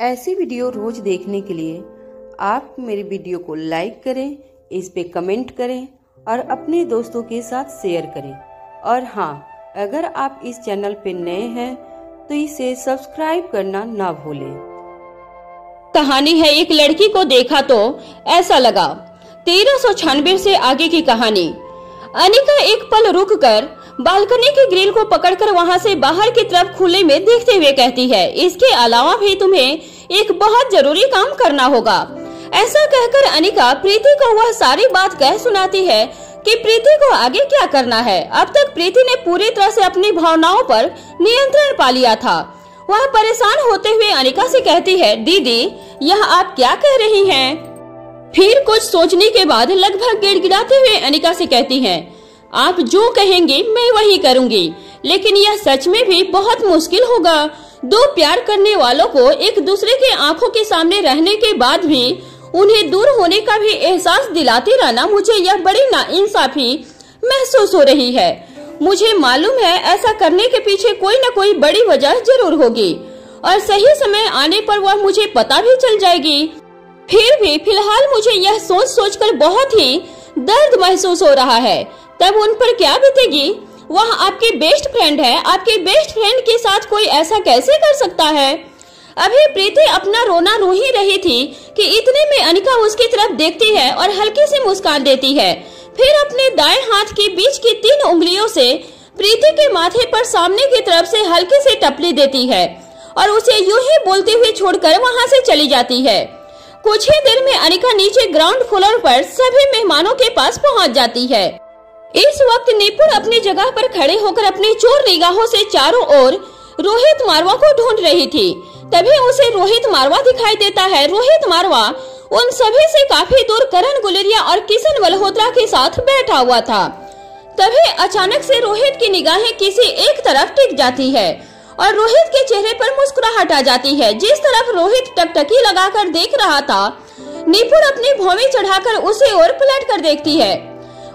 ऐसी वीडियो रोज देखने के लिए आप मेरी वीडियो को लाइक करें, इस पे कमेंट करें और अपने दोस्तों के साथ शेयर करें। और हाँ, अगर आप इस चैनल पे नए हैं तो इसे सब्सक्राइब करना ना भूलें। कहानी है, एक लड़की को देखा तो ऐसा लगा। 1396 से आगे की कहानी। अनिका एक पल रुककर बालकनी की ग्रिल को पकड़कर वहां से बाहर की तरफ खुले में देखते हुए कहती है, इसके अलावा भी तुम्हें एक बहुत जरूरी काम करना होगा। ऐसा कहकर अनिका प्रीति को वह सारी बात कह सुनाती है कि प्रीति को आगे क्या करना है। अब तक प्रीति ने पूरी तरह से अपनी भावनाओं पर नियंत्रण पा लिया था। वह परेशान होते हुए अनिका से कहती है, दीदी यह आप क्या कह रही हैं? फिर कुछ सोचने के बाद लगभग गिड़गिड़ाते हुए अनिका से कहती है, आप जो कहेंगे मैं वही करूंगी, लेकिन यह सच में भी बहुत मुश्किल होगा। दो प्यार करने वालों को एक दूसरे के आंखों के सामने रहने के बाद भी उन्हें दूर होने का भी एहसास दिलाते रहना, मुझे यह बड़ी नाइंसाफी महसूस हो रही है। मुझे मालूम है ऐसा करने के पीछे कोई न कोई बड़ी वजह जरूर होगी और सही समय आने पर वह मुझे पता भी चल जाएगी। फिर भी फिलहाल मुझे यह सोच सोचकर बहुत ही दर्द महसूस हो रहा है। तब उन पर क्या बीतेगी? वह आपकी बेस्ट फ्रेंड है। आपके बेस्ट फ्रेंड के साथ कोई ऐसा कैसे कर सकता है? अभी प्रीति अपना रोना रो ही रही थी कि इतने में अनिका उसकी तरफ देखती है और हल्की सी मुस्कान देती है। फिर अपने दाएं हाथ की बीच की 3 उंगलियों से प्रीति के माथे पर सामने की तरफ से हल्की सी टपली देती है और उसे यूं ही बोलते हुए छोड़कर वहां से चली जाती है। कुछ ही देर में अनिका नीचे ग्राउंड फ्लोर पर सभी मेहमानों के पास पहुंच जाती है। इस वक्त निपुण अपनी जगह पर खड़े होकर अपनी चोर निगाहों से चारों ओर रोहित मारवा को ढूंढ रही थी। तभी उसे रोहित मारवा दिखाई देता है। रोहित मारवा उन सभी से काफी दूर करण गुलेरिया और किशन मल्होत्रा के साथ बैठा हुआ था। तभी अचानक से रोहित की निगाहें किसी एक तरफ टिक जाती है और रोहित के चेहरे पर मुस्कुराहट आ जाती है। जिस तरफ रोहित टकटकी लगाकर देख रहा था, निपुण अपनी भौंवी चढ़ाकर उसे और पलट कर देखती है।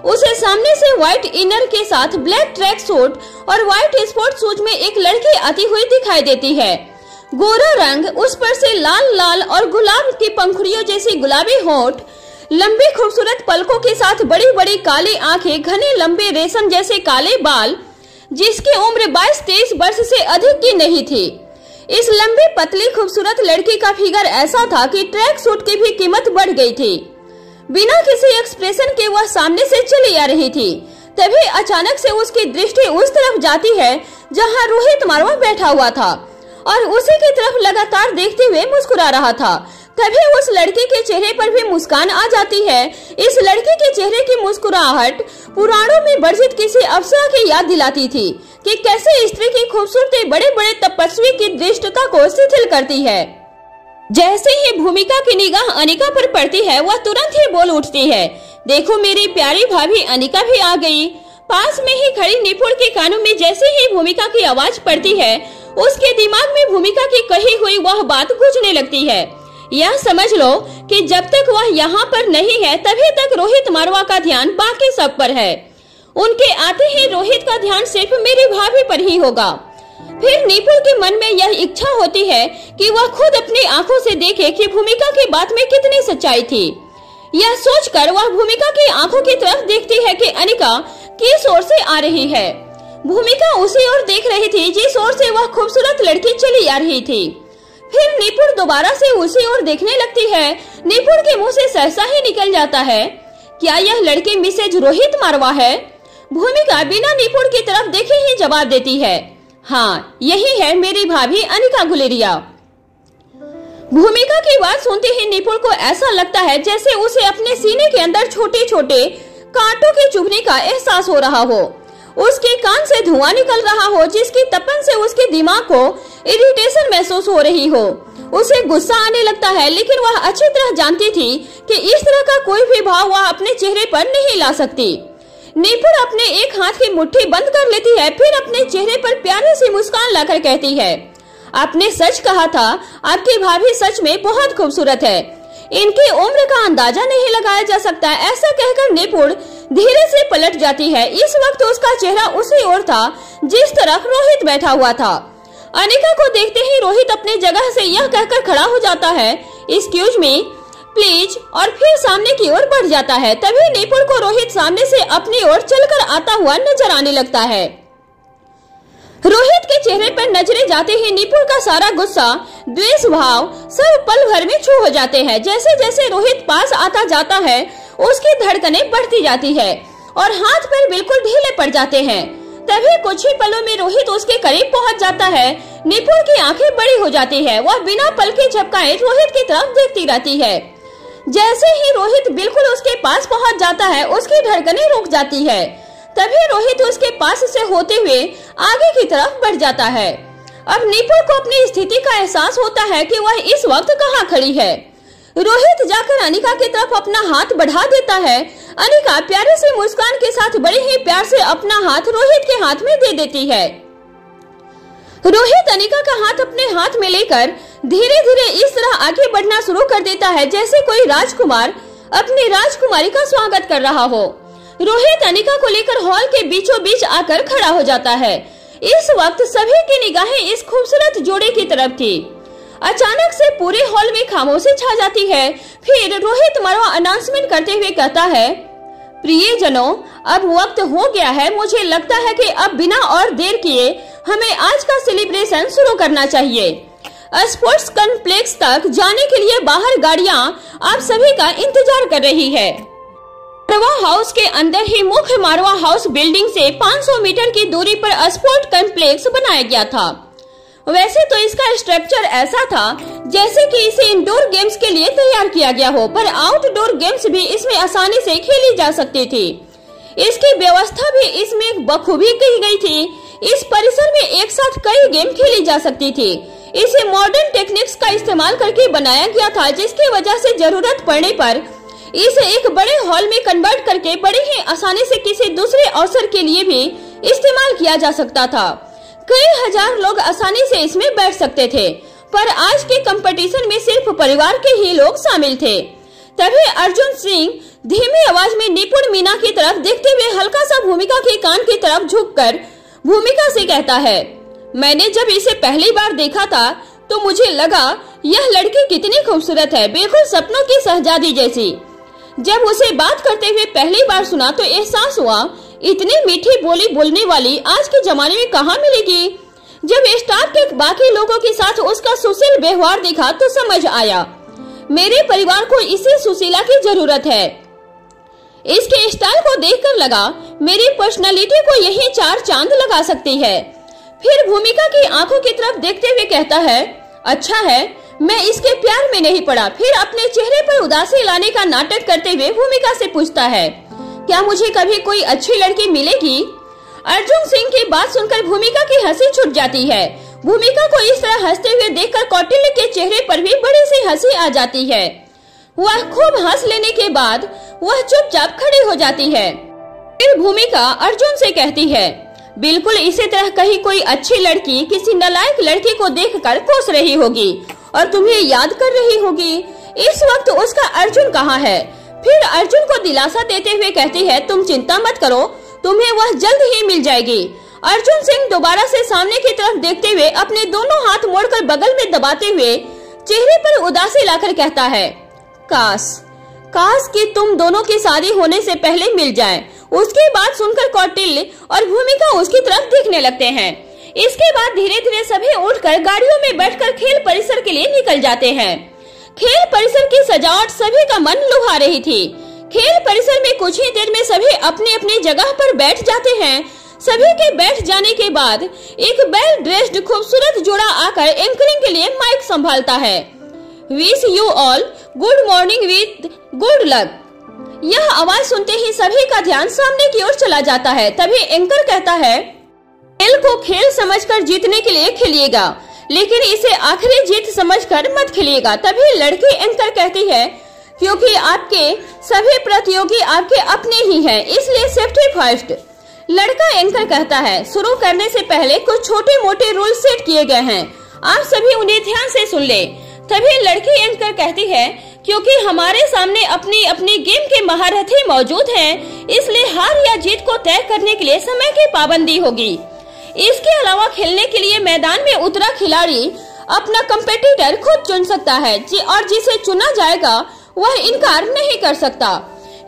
उसे सामने से व्हाइट इनर के साथ ब्लैक ट्रैक सूट और व्हाइट स्पोर्ट शूज में एक लड़की आती हुई दिखाई देती है। गोरा रंग, उस पर से लाल लाल और गुलाब की पंखुड़ियों जैसी गुलाबी होंठ, लंबे खूबसूरत पलकों के साथ बड़ी बड़ी काली आंखें, घने लंबे रेशम जैसे काले बाल, जिसकी उम्र 22-23 वर्ष से अधिक की नहीं थी। इस लंबी पतली खूबसूरत लड़की का फिगर ऐसा था कि ट्रैक सूट की भी कीमत बढ़ गई थी। बिना किसी एक्सप्रेशन के वह सामने से चली आ रही थी। तभी अचानक से उसकी दृष्टि उस तरफ जाती है जहां रोहित मारवा बैठा हुआ था और उसी की तरफ लगातार देखते हुए मुस्कुरा रहा था। तभी उस लड़की के चेहरे पर भी मुस्कान आ जाती है। इस लड़की के चेहरे की मुस्कुराहट पुराणों में वर्जित किसी अप्सरा की याद दिलाती थी कि कैसे स्त्री की खूबसूरती बड़े बड़े तपस्वी की दृष्टता को शिथिल करती है। जैसे ही भूमिका की निगाह अनिका पर पड़ती है, वह तुरंत ही बोल उठती है, देखो मेरी प्यारी भाभी अनिका भी आ गई। पास में ही खड़ी निपुण के कानों में जैसे ही भूमिका की आवाज पड़ती है, उसके दिमाग में भूमिका की कही हुई वह बात गूंजने लगती है। यह समझ लो कि जब तक वह यहाँ पर नहीं है तभी तक रोहित मारवा का ध्यान बाकी सब पर है। उनके आते ही रोहित का ध्यान सिर्फ मेरी भाभी पर ही होगा। फिर निपुण के मन में यह इच्छा होती है कि वह खुद अपनी आंखों से देखे कि भूमिका की बात में कितनी सच्चाई थी। यह सोचकर वह भूमिका की आंखों की तरफ देखती है कि अनिका किस ओर से आ रही है। भूमिका उसी ओर देख रही थी जिस ओर से वह खूबसूरत लड़की चली आ रही थी। फिर निपुण दोबारा से उसी ओर देखने लगती है। निपुण के मुंह से सहसा ही निकल जाता है, क्या यह लड़की मिसेज रोहित मारवा है? भूमिका बिना निपुण की तरफ देखे ही जवाब देती है, हाँ यही है मेरी भाभी अनिका गुलेरिया। भूमिका की बात सुनते ही निपुण को ऐसा लगता है जैसे उसे अपने सीने के अंदर छोटे छोटे कांटों के चुभने का एहसास हो रहा हो। उसके कान से धुआं निकल रहा हो, जिसकी तपन से उसके दिमाग को इरिटेशन महसूस हो रही हो। उसे गुस्सा आने लगता है, लेकिन वह अच्छी तरह जानती थी कि इस तरह का कोई भी भाव वह अपने चेहरे पर नहीं ला सकती। निपुण अपने एक हाथ की मुट्ठी बंद कर लेती है, फिर अपने चेहरे पर प्यारी सी मुस्कान लाकर कहती है, आपने सच कहा था, आपकी भाभी सच में बहुत खूबसूरत है। इनकी उम्र का अंदाजा नहीं लगाया जा सकता। ऐसा कहकर निपुण धीरे से पलट जाती है। इस वक्त उसका चेहरा उसी ओर था जिस तरफ रोहित बैठा हुआ था। अनिका को देखते ही रोहित अपनी जगह से यह कहकर खड़ा हो जाता है, एक्सक्यूज मी प्लीज, और फिर सामने की ओर बढ़ जाता है। तभी निपुण को रोहित सामने से अपनी ओर चलकर आता हुआ नजर आने लगता है। रोहित के चेहरे पर नजरें जाते ही निपुण का सारा गुस्सा, द्वेष भाव सब पल भर में छू हो जाते हैं। जैसे जैसे रोहित पास आता जाता है उसकी धड़कनें बढ़ती जाती है और हाथ पैर बिल्कुल ढीले पड़ जाते हैं। तभी कुछ ही पलों में रोहित उसके करीब पहुंच जाता है। निपुण की आंखें बड़ी हो जाती है। वह बिना पल के झपकाए रोहित की तरफ देखती रहती है। जैसे ही रोहित बिल्कुल उसके पास पहुंच जाता है उसकी धड़कनें रुक जाती है। तभी रोहित उसके पास से होते हुए आगे की तरफ बढ़ जाता है। अब निपुण को अपनी स्थिति का एहसास होता है कि वह इस वक्त कहाँ खड़ी है। रोहित जाकर अनिका की तरफ अपना हाथ बढ़ा देता है। अनिका प्यारे से मुस्कान के साथ बड़े ही प्यार से अपना हाथ रोहित के हाथ में दे देती है। रोहित अनिका का हाथ अपने हाथ में लेकर धीरे धीरे इस तरह आगे बढ़ना शुरू कर देता है जैसे कोई राजकुमार अपनी राजकुमारी का स्वागत कर रहा हो। रोहित अनिका को लेकर हॉल के बीचों बीच आकर खड़ा हो जाता है। इस वक्त सभी की निगाहें इस खूबसूरत जोड़े की तरफ थी। अचानक से पूरे हॉल में खामोशी छा जाती है। फिर रोहित मरवा अनाउंसमेंट करते हुए कहता है, प्रियजनों, अब वक्त हो गया है। मुझे लगता है कि अब बिना और देर किए हमें आज का सेलिब्रेशन शुरू करना चाहिए। स्पोर्ट्स कॉम्प्लेक्स तक जाने के लिए बाहर गाड़ियां आप सभी का इंतजार कर रही है। मारवा हाउस के अंदर ही मुख्य मारवा हाउस बिल्डिंग से 500 मीटर की दूरी पर स्पोर्ट कॉम्प्लेक्स बनाया गया था। वैसे तो इसका स्ट्रक्चर ऐसा था जैसे कि इसे इंडोर गेम्स के लिए तैयार किया गया हो, पर आउटडोर गेम्स भी इसमें आसानी से खेली जा सकती थी। इसकी व्यवस्था भी इसमें बखूबी की गई थी। इस परिसर में एक साथ कई गेम खेली जा सकती थी। इसे मॉडर्न टेक्निक्स का इस्तेमाल करके बनाया गया था, जिसकी वजह से जरूरत पड़ने पर इसे एक बड़े हॉल में कन्वर्ट करके बड़े ही आसानी से किसी दूसरे अवसर के लिए भी इस्तेमाल किया जा सकता था। कई हजार लोग आसानी से इसमें बैठ सकते थे, पर आज के कंपटीशन में सिर्फ परिवार के ही लोग शामिल थे। तभी अर्जुन सिंह धीमी आवाज में निपुण मीना की तरफ देखते हुए हल्का सा भूमिका के कान की तरफ झुककर भूमिका से कहता है, मैंने जब इसे पहली बार देखा था तो मुझे लगा यह लड़की कितनी खूबसूरत है, बिल्कुल सपनों की शहजादी जैसी। जब उसे बात करते हुए पहली बार सुना तो एहसास हुआ इतनी मीठी बोली बोलने वाली आज के जमाने में कहाँ मिलेगी। जब स्टाफ के बाकी लोगों के साथ उसका सुशील व्यवहार देखा तो समझ आया मेरे परिवार को इसी सुशीला की जरूरत है। इसके स्टाइल को देखकर लगा मेरी पर्सनालिटी को यही 4 चांद लगा सकती है। फिर भूमिका की आंखों की तरफ देखते हुए कहता है, अच्छा है मैं इसके प्यार में नहीं पड़ा। फिर अपने चेहरे पर उदासी लाने का नाटक करते हुए भूमिका से पूछता है, क्या मुझे कभी कोई अच्छी लड़की मिलेगी? अर्जुन सिंह की बात सुनकर भूमिका की हंसी छूट जाती है। भूमिका को इस तरह हंसते हुए देखकर कौटिल्य के चेहरे पर भी बड़ी सी हंसी आ जाती है। वह खूब हंस लेने के बाद वह चुपचाप खड़ी हो जाती है। फिर भूमिका अर्जुन से कहती है, बिल्कुल इसी तरह कहीं कोई अच्छी लड़की किसी नालायक लड़की को देखकर कोस रही होगी और तुम्हें याद कर रही होगी। इस वक्त उसका अर्जुन कहाँ है? फिर अर्जुन को दिलासा देते हुए कहती है, तुम चिंता मत करो, तुम्हें वह जल्द ही मिल जाएगी। अर्जुन सिंह दोबारा से सामने की तरफ देखते हुए अपने दोनों हाथ मोड़कर बगल में दबाते हुए चेहरे पर उदासी लाकर कहता है, काश कि तुम दोनों की शादी होने से पहले मिल जाए। उसकी बात सुनकर कौटिल्य और भूमिका उसकी तरफ देखने लगते हैं। इसके बाद धीरे धीरे सभी उठकर गाड़ियों में बैठकर खेल परिसर के लिए निकल जाते हैं। खेल परिसर की सजावट सभी का मन लुभा रही थी। खेल परिसर में कुछ ही देर में सभी अपनी अपनी जगह पर बैठ जाते हैं। सभी के बैठ जाने के बाद एक वेल ड्रेस्ड खूबसूरत जोड़ा आकर एंकरिंग के लिए माइक संभालता है। Wish you all good morning with good luck. यह आवाज सुनते ही सभी का ध्यान सामने की ओर चला जाता है। तभी एंकर कहता है, खेल को खेल समझकर जीतने के लिए खेलिएगा, लेकिन इसे आखिरी जीत समझकर मत खेलिएगा। तभी लड़की एंकर कहती है, क्योंकि आपके सभी प्रतियोगी आपके अपने ही हैं, इसलिए सेफ्टी फर्स्ट। लड़का एंकर कहता है, शुरू करने से पहले कुछ छोटे मोटे रूल सेट किए गए हैं, आप सभी उन्हें ध्यान से सुन ले। तभी लड़की एंकर कहती है, क्योंकि हमारे सामने अपनी अपनी गेम के महारथी मौजूद हैं, इसलिए हार या जीत को तय करने के लिए समय की पाबंदी होगी। इसके अलावा खेलने के लिए मैदान में उतरा खिलाड़ी अपना कंपेटिटर खुद चुन सकता है और जिसे चुना जाएगा वह इनकार नहीं कर सकता।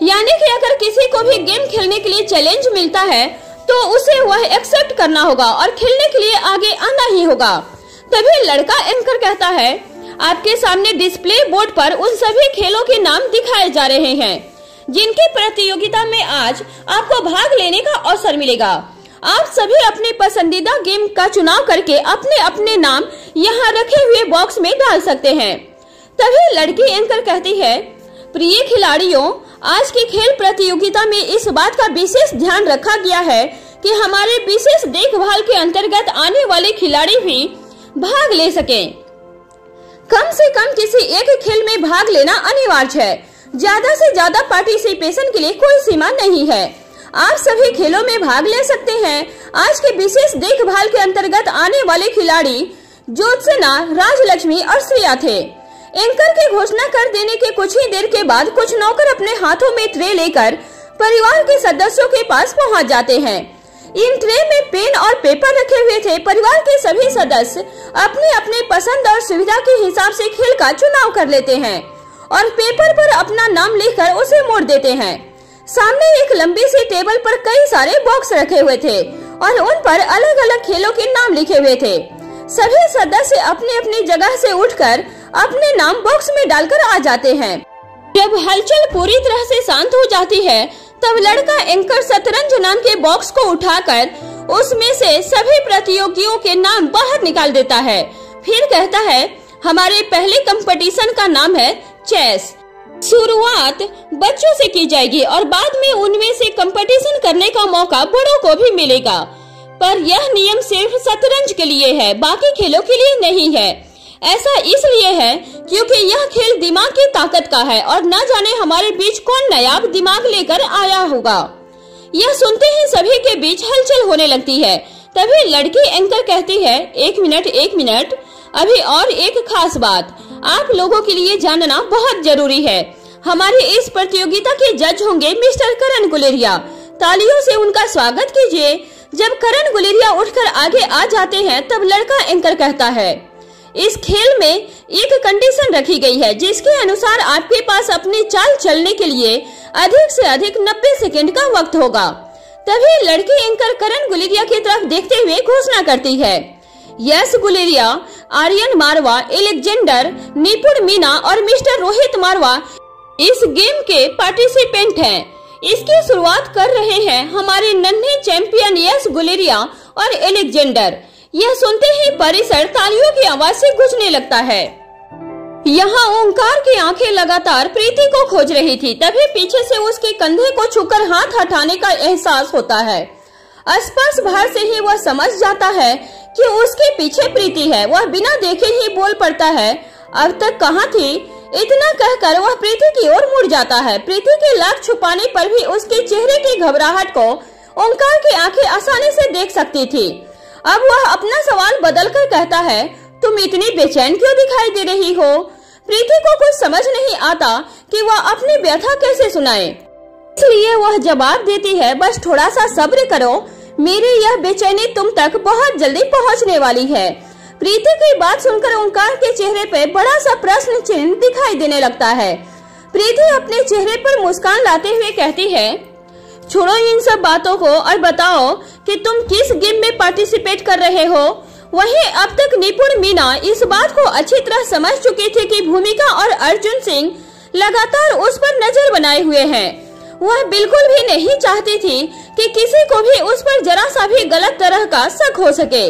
यानी कि अगर किसी को भी गेम खेलने के लिए चैलेंज मिलता है तो उसे वह एक्सेप्ट करना होगा और खेलने के लिए आगे आना ही होगा। तभी लड़का एंकर कहता है, आपके सामने डिस्प्ले बोर्ड पर उन सभी खेलों के नाम दिखाए जा रहे हैं जिनकी प्रतियोगिता में आज आपको भाग लेने का अवसर मिलेगा। आप सभी अपने पसंदीदा गेम का चुनाव करके अपने अपने नाम यहाँ रखे हुए बॉक्स में डाल सकते हैं। तभी लड़की एंकर कहती है, प्रिय खिलाड़ियों, आज की खेल प्रतियोगिता में इस बात का विशेष ध्यान रखा गया है कि हमारे विशेष देखभाल के अंतर्गत आने वाले खिलाड़ी भी भाग ले सकें। कम से कम किसी एक खेल में भाग लेना अनिवार्य है। ज्यादा से ज्यादा पार्टिसिपेशन के लिए कोई सीमा नहीं है। आप सभी खेलों में भाग ले सकते हैं। आज के विशेष देखभाल के अंतर्गत आने वाले खिलाड़ी ज्योत्सना, राजलक्ष्मी और श्रेया थे। एंकर की घोषणा कर देने के कुछ ही देर के बाद कुछ नौकर अपने हाथों में ट्रे लेकर परिवार के सदस्यों के पास पहुंच जाते हैं। इन ट्रे में पेन और पेपर रखे हुए थे। परिवार के सभी सदस्य अपने अपने पसंद और सुविधा के हिसाब से खेल का चुनाव कर लेते हैं और पेपर पर अपना नाम लिखकर उसे मोड़ देते हैं। सामने एक लंबी सी टेबल पर कई सारे बॉक्स रखे हुए थे और उन पर अलग अलग खेलों के नाम लिखे हुए थे। सभी सदस्य अपनी अपनी जगह से उठकर अपने नाम बॉक्स में डालकर आ जाते हैं। जब हलचल पूरी तरह से शांत हो जाती है तब लड़का एंकर शतरंज नाम के बॉक्स को उठाकर उसमें से सभी प्रतियोगियों के नाम बाहर निकाल देता है। फिर कहता है, हमारे पहले कंपटीशन का नाम है चेस। शुरुआत बच्चों से की जाएगी और बाद में उनमें से कंपटीशन करने का मौका बड़ों को भी मिलेगा, पर यह नियम सिर्फ शतरंज के लिए है, बाकी खेलों के लिए नहीं है। ऐसा इसलिए है क्योंकि यह खेल दिमाग की ताकत का है और न जाने हमारे बीच कौन नायाब दिमाग लेकर आया होगा। यह सुनते ही सभी के बीच हलचल होने लगती है। तभी लड़की एंकर कहती है, एक मिनट, अभी और एक खास बात आप लोगों के लिए जानना बहुत जरूरी है। हमारी इस प्रतियोगिता के जज होंगे मिस्टर करण गुलेरिया। तालियों से उनका स्वागत कीजिए। जब करण गुलेरिया उठकर आगे आ जाते हैं तब लड़का एंकर कहता है, इस खेल में एक कंडीशन रखी गई है जिसके अनुसार आपके पास अपनी चाल चलने के लिए अधिक से अधिक 90 सेकंड का वक्त होगा। तभी लड़की एंकर करण गुलेरिया की तरफ देखते हुए घोषणा करती है, यस गुलेरिया, आर्यन मारवा, एलेक्जेंडर, निपुण मीना और मिस्टर रोहित मारवा इस गेम के पार्टिसिपेंट हैं। इसकी शुरुआत कर रहे हैं हमारे नन्हे चैंपियन यस गुलेरिया और एलेक्जेंडर। यह सुनते ही परिसर तालियों की आवाज से गूंजने लगता है। यहाँ ओंकार की आंखें लगातार प्रीति को खोज रही थी। तभी पीछे से उसके कंधे को छूकर हाथ हटाने का एहसास होता है। स्पर्श भार से ही वह समझ जाता है कि उसके पीछे प्रीति है। वह बिना देखे ही बोल पड़ता है, अब तक कहाँ थी? इतना कहकर वह प्रीति की ओर मुड़ जाता है। प्रीति के लाख छुपाने पर भी उसके चेहरे की घबराहट को ओंकार की आंखें आसानी से देख सकती थी। अब वह अपना सवाल बदलकर कहता है, तुम इतनी बेचैन क्यों दिखाई दे रही हो? प्रीति को कुछ समझ नहीं आता कि वह अपनी व्यथा कैसे सुनाए, इसलिए वह जवाब देती है, बस थोड़ा सा सब्र करो, मेरी यह बेचैनी तुम तक बहुत जल्दी पहुंचने वाली है। प्रीति की बात सुनकर ओंकार के चेहरे पे बड़ा सा प्रश्न चिन्ह दिखाई देने लगता है। प्रीति अपने चेहरे पर मुस्कान लाते हुए कहती है, छोड़ो इन सब बातों को और बताओ कि तुम किस गेम में पार्टिसिपेट कर रहे हो। वहीं अब तक निपुण मीना इस बात को अच्छी तरह समझ चुकी थी कि भूमिका और अर्जुन सिंह लगातार उस पर नजर बनाए हुए हैं। वह बिल्कुल भी नहीं चाहती थी कि किसी को भी उस पर जरा सा भी गलत तरह का शक हो सके।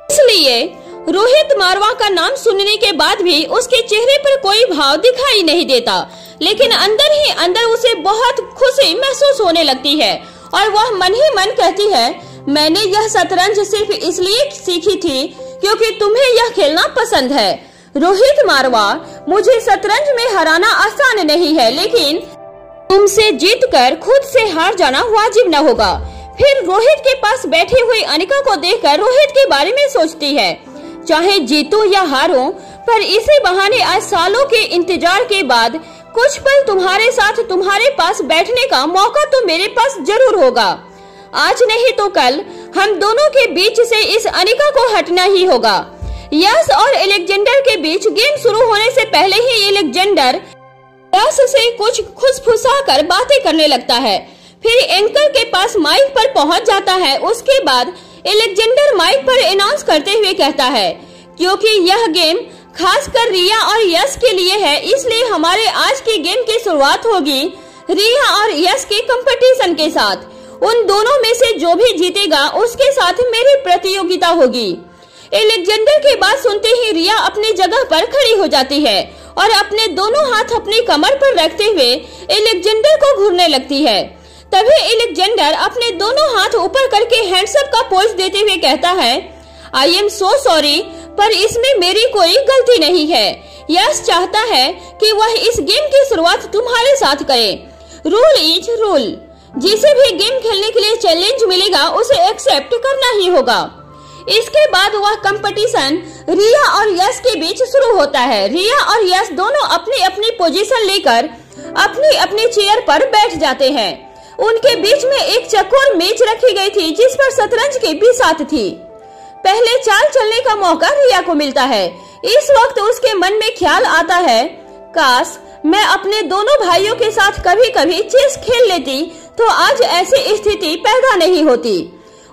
इसलिए रोहित मारवा का नाम सुनने के बाद भी उसके चेहरे पर कोई भाव दिखाई नहीं देता, लेकिन अंदर ही अंदर उसे बहुत खुशी महसूस होने लगती है और वह मन ही मन कहती है, मैंने यह शतरंज सिर्फ इसलिए सीखी थी क्योंकि तुम्हें यह खेलना पसंद है। रोहित मारवा, मुझे शतरंज में हराना आसान नहीं है, लेकिन तुमसे जीतकर खुद से हार जाना वाजिब न होगा। फिर रोहित के पास बैठी हुई अनिका को देखकर रोहित के बारे में सोचती है, चाहे जीतूं या हारूं, पर इसी बहाने आज सालों के इंतजार के बाद कुछ पल तुम्हारे साथ तुम्हारे पास बैठने का मौका तो मेरे पास जरूर होगा। आज नहीं तो कल हम दोनों के बीच से इस अनिका को हटना ही होगा। यश और अलेक्जेंडर के बीच गेम शुरू होने से पहले ही अलेक्जेंडर यश से कुछ खुसफुसाकर बातें करने लगता है। फिर एंकर के पास माइक पर पहुंच जाता है। उसके बाद अलेक्जेंडर माइक पर अनाउंस करते हुए कहता है, क्योंकि यह गेम खासकर रिया और यश के लिए है, इसलिए हमारे आज की गेम की शुरुआत होगी रिया और यश के कंपटीशन के साथ। उन दोनों में से जो भी जीतेगा उसके साथ मेरी प्रतियोगिता होगी। अलेक्जेंडर की बात सुनते ही रिया अपनी जगह पर खड़ी हो जाती है और अपने दोनों हाथ अपनी कमर पर रखते हुए अलेक्जेंडर को घूरने लगती है। तभी अलेक्जेंडर अपने दोनों हाथ ऊपर करके हैंड्सअप का पोज देते हुए कहता है, आई एम सो सॉरी, पर इसमें मेरी कोई गलती नहीं है। यश चाहता है कि वह इस गेम की शुरुआत तुम्हारे साथ करे। Rule is rule. जिसे भी गेम खेलने के लिए चैलेंज मिलेगा उसे एक्सेप्ट करना ही होगा। इसके बाद वह कंपटीशन रिया और यश के बीच शुरू होता है। रिया और यश दोनों अपनी अपनी पोजीशन लेकर अपनी अपनी चेयर पर बैठ जाते हैं। उनके बीच में एक चकोर मेज रखी गई थी जिस पर शतरंज की बिसात थी। पहले चाल चलने का मौका रिया को मिलता है। इस वक्त उसके मन में ख्याल आता है, काश मैं अपने दोनों भाइयों के साथ कभी कभी चेस खेल लेती तो आज ऐसी स्थिति पैदा नहीं होती।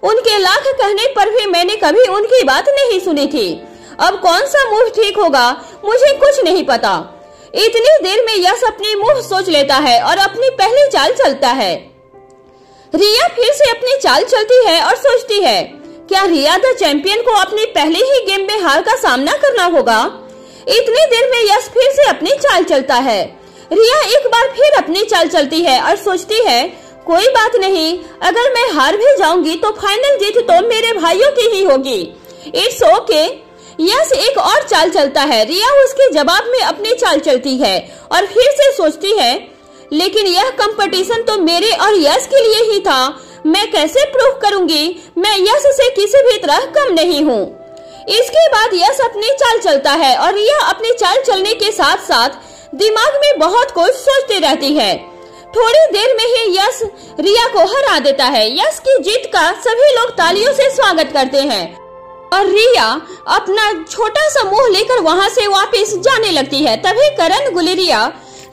उनके लाख कहने पर भी मैंने कभी उनकी बात नहीं सुनी थी। अब कौन सा मूव ठीक होगा मुझे कुछ नहीं पता। इतनी देर में यश अपनी मूव सोच लेता है और अपनी पहली चाल चलता है। रिया फिर से अपनी चाल चलती है और सोचती है, क्या रिया द चैंपियन को अपनी पहली ही गेम में हार का सामना करना होगा। इतनी देर में यश फिर से अपनी चाल चलता है। रिया एक बार फिर अपनी चाल चलती है और सोचती है, कोई बात नहीं, अगर मैं हार भी जाऊंगी तो फाइनल जीत तो मेरे भाइयों की ही होगी। It's okay. यश एक और चाल चलता है। रिया उसके जवाब में अपनी चाल चलती है और फिर से सोचती है, लेकिन यह कंपटीशन तो मेरे और यश के लिए ही था। मैं कैसे प्रूव करूंगी मैं यश से किसी भी तरह कम नहीं हूँ। इसके बाद यश अपनी चाल चलता है और रिया अपनी चाल चलने के साथ साथ दिमाग में बहुत कुछ सोचती रहती है। थोड़ी देर में ही यश रिया को हरा देता है। यश की जीत का सभी लोग तालियों से स्वागत करते हैं और रिया अपना छोटा सा मुंह लेकर वहाँ से वापस जाने लगती है। तभी करण गुलेरिया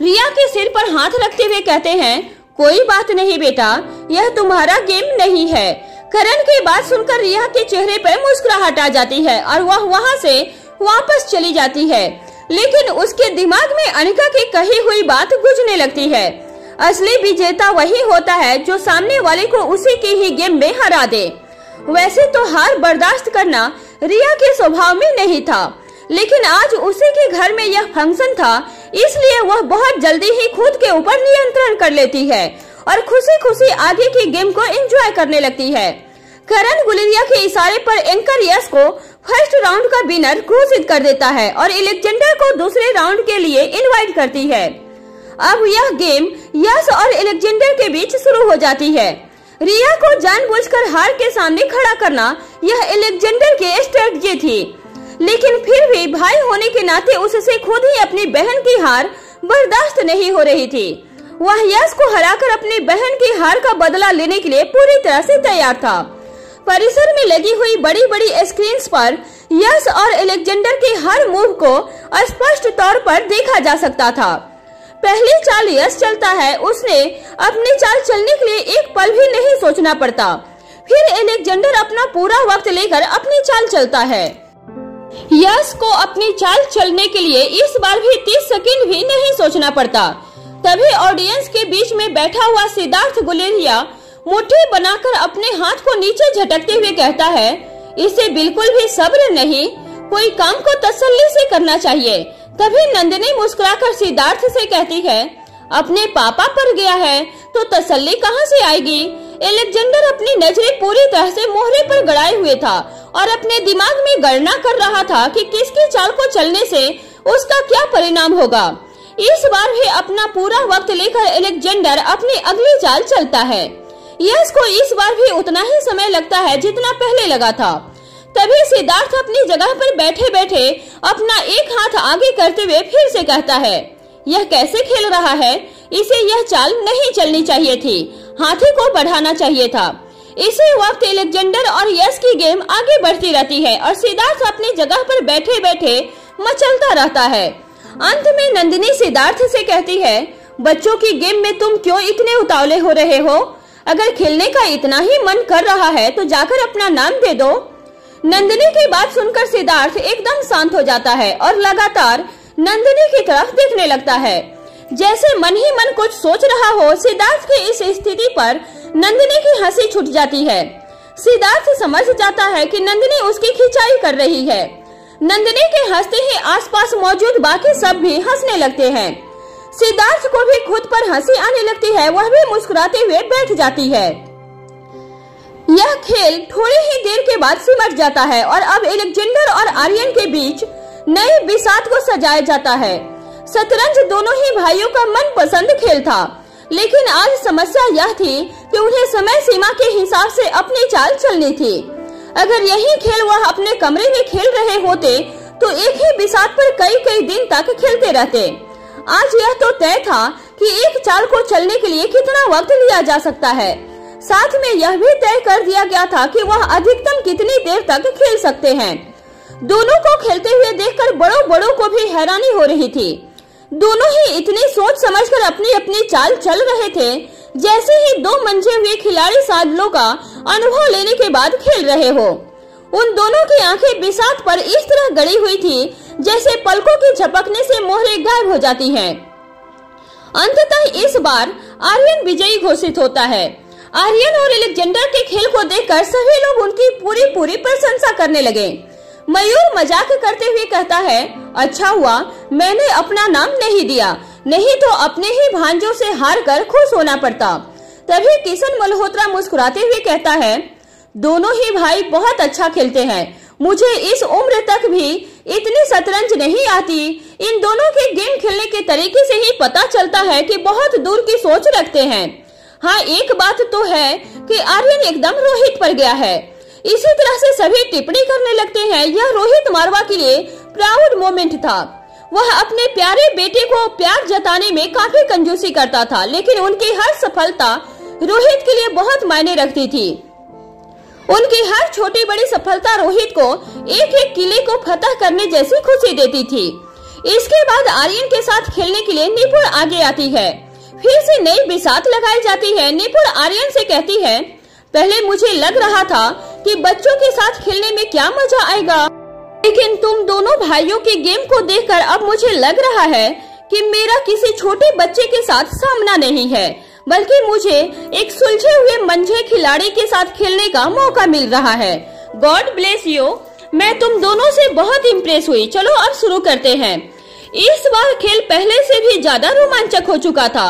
रिया के सिर पर हाथ रखते हुए कहते हैं, कोई बात नहीं बेटा, यह तुम्हारा गेम नहीं है। करण की बात सुनकर रिया के चेहरे पर मुस्कुराहट आ जाती है और वह वहाँ से वापस चली जाती है। लेकिन उसके दिमाग में अनिका की कही हुई बात गूंजने लगती है, असली विजेता वही होता है जो सामने वाले को उसी की ही गेम में हरा दे। वैसे तो हार बर्दाश्त करना रिया के स्वभाव में नहीं था, लेकिन आज उसी के घर में यह फंक्शन था, इसलिए वह बहुत जल्दी ही खुद के ऊपर नियंत्रण कर लेती है और खुशी खुशी आगे की गेम को एंजॉय करने लगती है। करण गुलेरिया के इशारे पर एंकर यश को फर्स्ट राउंड का विनर घोषित कर देता है और अलेक्जेंडर को दूसरे राउंड के लिए इनवाइट करती है। अब यह गेम यश और अलेक्जेंडर के बीच शुरू हो जाती है। रिया को जानबूझकर हार के सामने खड़ा करना यह अलेक्जेंडर की स्ट्रेटजी थी, लेकिन फिर भी भाई होने के नाते उससे खुद ही अपनी बहन की हार बर्दाश्त नहीं हो रही थी। वह यश को हराकर अपनी बहन की हार का बदला लेने के लिए पूरी तरह से तैयार था। परिसर में लगी हुई बड़ी बड़ी स्क्रीन्स पर यश और अलेक्जेंडर के हर मूव को स्पष्ट तौर पर देखा जा सकता था। पहली चाल यश चलता है, उसने अपनी चाल चलने के लिए एक पल भी नहीं सोचना पड़ता। फिर अलेक्जेंडर अपना पूरा वक्त लेकर अपनी चाल चलता है। यश को अपनी चाल चलने के लिए इस बार भी 30 सेकंड भी नहीं सोचना पड़ता। तभी ऑडियंस के बीच में बैठा हुआ सिद्धार्थ गुलेरिया मुट्ठी बनाकर अपने हाथ को नीचे झटकते हुए कहता है, इसे बिल्कुल भी सब्र नहीं, कोई काम को तसल्ली से करना चाहिए। तभी नंदिनी मुस्कुराकर सिद्धार्थ से कहती है, अपने पापा पर गया है तो तसल्ली कहाँ से आएगी। अलेक्जेंडर अपनी नजरें पूरी तरह से मोहरे पर गड़ाए हुए था और अपने दिमाग में गणना कर रहा था कि किसकी चाल को चलने से उसका क्या परिणाम होगा। इस बार भी अपना पूरा वक्त लेकर अलेक्जेंडर अपनी अगली चाल चलता है। यश को इस बार भी उतना ही समय लगता है जितना पहले लगा था। तभी सिद्धार्थ अपनी जगह पर बैठे बैठे अपना एक हाथ आगे करते हुए फिर से कहता है, यह कैसे खेल रहा है, इसे यह चाल नहीं चलनी चाहिए थी, हाथी को बढ़ाना चाहिए था। इसी वक्त एलेक्जेंडर और यश की गेम आगे बढ़ती रहती है और सिद्धार्थ अपनी जगह पर बैठे बैठे मचलता रहता है। अंत में नंदिनी सिद्धार्थ से कहती है, बच्चों की गेम में तुम क्यों इतने उतावले हो रहे हो? अगर खेलने का इतना ही मन कर रहा है तो जाकर अपना नाम दे दो। नंदिनी की बात सुनकर सिद्धार्थ एकदम शांत हो जाता है और लगातार नंदिनी की तरफ देखने लगता है, जैसे मन ही मन कुछ सोच रहा हो। सिद्धार्थ की इस स्थिति पर नंदिनी की हंसी छूट जाती है। सिद्धार्थ समझ जाता है कि नंदिनी उसकी खिंचाई कर रही है। नंदिनी के हंसते ही आसपास मौजूद बाकी सब भी हंसने लगते हैं। सिद्धार्थ को भी खुद पर हंसी आने लगती है, वह भी मुस्कुराते हुए बैठ जाती है। यह खेल थोड़ी ही देर के बाद सिमट जाता है और अब एलेक्जेंडर और आर्यन के बीच नए बिसात को सजाया जाता है। शतरंज दोनों ही भाइयों का मनपसंद खेल था, लेकिन आज समस्या यह थी कि उन्हें समय सीमा के हिसाब से अपनी चाल चलनी थी। अगर यही खेल वह अपने कमरे में खेल रहे होते तो एक ही बिसात पर कई कई दिन तक खेलते रहते। आज यह तो तय था कि एक चाल को चलने के लिए कितना वक्त लिया जा सकता है। साथ में यह भी तय कर दिया गया था कि वह अधिकतम कितनी देर तक खेल सकते हैं। दोनों को खेलते हुए देखकर बड़ों को भी हैरानी हो रही थी। दोनों ही इतनी सोच समझकर अपनी अपनी चाल चल रहे थे, जैसे ही दो मंझे हुए खिलाड़ी साधनों का अनुभव लेने के बाद खेल रहे हो। उन दोनों की आंखें बिसात पर इस तरह गड़ी हुई थी जैसे पलकों की झपकने से मोहरें गायब हो जाती हैं। अंततः इस बार आर्यन विजयी घोषित होता है। आर्यन और एलेक्जेंडर के खेल को देखकर सभी लोग उनकी पूरी प्रशंसा करने लगे। मयूर मजाक करते हुए कहता है, अच्छा हुआ मैंने अपना नाम नहीं दिया, नहीं तो अपने ही भांजों से हार कर खुश होना पड़ता। तभी किशन मल्होत्रा मुस्कुराते हुए कहता है, दोनों ही भाई बहुत अच्छा खेलते हैं। मुझे इस उम्र तक भी इतनी शतरंज नहीं आती। इन दोनों के गेम खेलने के तरीके से ही पता चलता है कि बहुत दूर की सोच रखते हैं। हाँ, एक बात तो है कि आर्यन एकदम रोहित पर गया है। इसी तरह से सभी टिप्पणी करने लगते हैं। यह रोहित मारवा के लिए प्राउड मोमेंट था। वह अपने प्यारे बेटे को प्यार जताने में काफी कंजूसी करता था, लेकिन उनकी हर सफलता रोहित के लिए बहुत मायने रखती थी। उनकी हर छोटी बड़ी सफलता रोहित को एक एक किले को फतह करने जैसी खुशी देती थी। इसके बाद आर्यन के साथ खेलने के लिए निपुण आगे आती है। फिर से नई बिसात लगाई जाती है। निपुण आर्यन से कहती है, पहले मुझे लग रहा था कि बच्चों के साथ खेलने में क्या मजा आएगा, लेकिन तुम दोनों भाइयों के गेम को देखकर अब मुझे लग रहा है कि मेरा किसी छोटे बच्चे के साथ सामना नहीं है, बल्कि मुझे एक सुलझे हुए मंझे खिलाड़ी के साथ खेलने का मौका मिल रहा है। God bless you. मैं तुम दोनों से बहुत इम्प्रेस हुई। चलो अब शुरू करते हैं। इस बार खेल पहले से भी ज्यादा रोमांचक हो चुका था।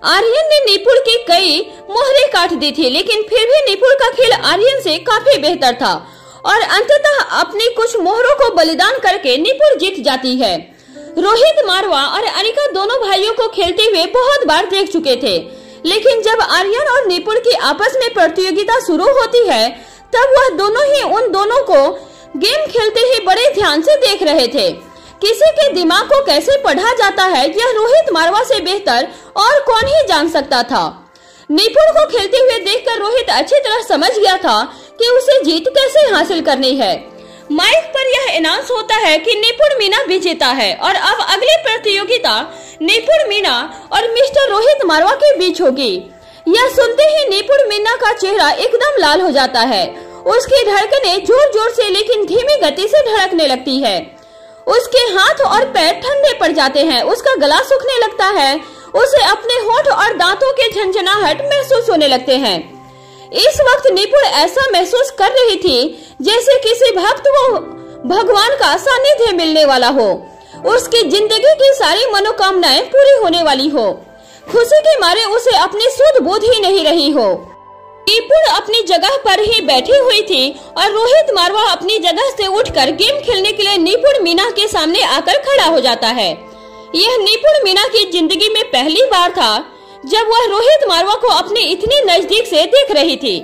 आर्यन ने निपुण की कई मोहरें काट दी थी, लेकिन फिर भी निपुण का खेल आर्यन से काफी बेहतर था और अंततः अपनी कुछ मोहरों को बलिदान करके निपुण जीत जाती है। रोहित मारवा और अनिका दोनों भाइयों को खेलते हुए बहुत बार देख चुके थे, लेकिन जब आर्यन और निपुण की आपस में प्रतियोगिता शुरू होती है तब वह दोनों ही उन दोनों को गेम खेलते ही बड़े ध्यान से देख रहे थे। किसी के दिमाग को कैसे पढ़ा जाता है यह रोहित मारवा से बेहतर और कौन ही जान सकता था। निपुण को खेलते हुए देखकर रोहित अच्छी तरह समझ गया था कि उसे जीत कैसे हासिल करनी है। माइक पर यह अनाउंस होता है कि निपुण मीना विजेता है और अब अगली प्रतियोगिता निपुण मीना और मिस्टर रोहित मारवा के बीच होगी। यह सुनते ही निपुण मीना का चेहरा एकदम लाल हो जाता है। उसकी धड़कनें जोर जोर से लेकिन धीमी गति से धड़कने लगती है। उसके हाथ और पैर ठंडे पड़ जाते हैं। उसका गला सूखने लगता है। उसे अपने होंठ और दांतों के झंझनाहट महसूस होने लगते हैं। इस वक्त निपुण ऐसा महसूस कर रही थी जैसे किसी भक्त को भगवान का सानिध्य मिलने वाला हो। उसकी जिंदगी की सारी मनोकामनाएं पूरी होने वाली हो। खुशी के मारे उसे अपनी सुध बुध ही नहीं रही हो। निपुण अपनी जगह पर ही बैठी हुई थी और रोहित मारवा अपनी जगह से उठकर गेम खेलने के लिए निपुण मीना के सामने आकर खड़ा हो जाता है। यह निपुण मीना की जिंदगी में पहली बार था जब वह रोहित मारवा को अपने इतने नजदीक से देख रही थी।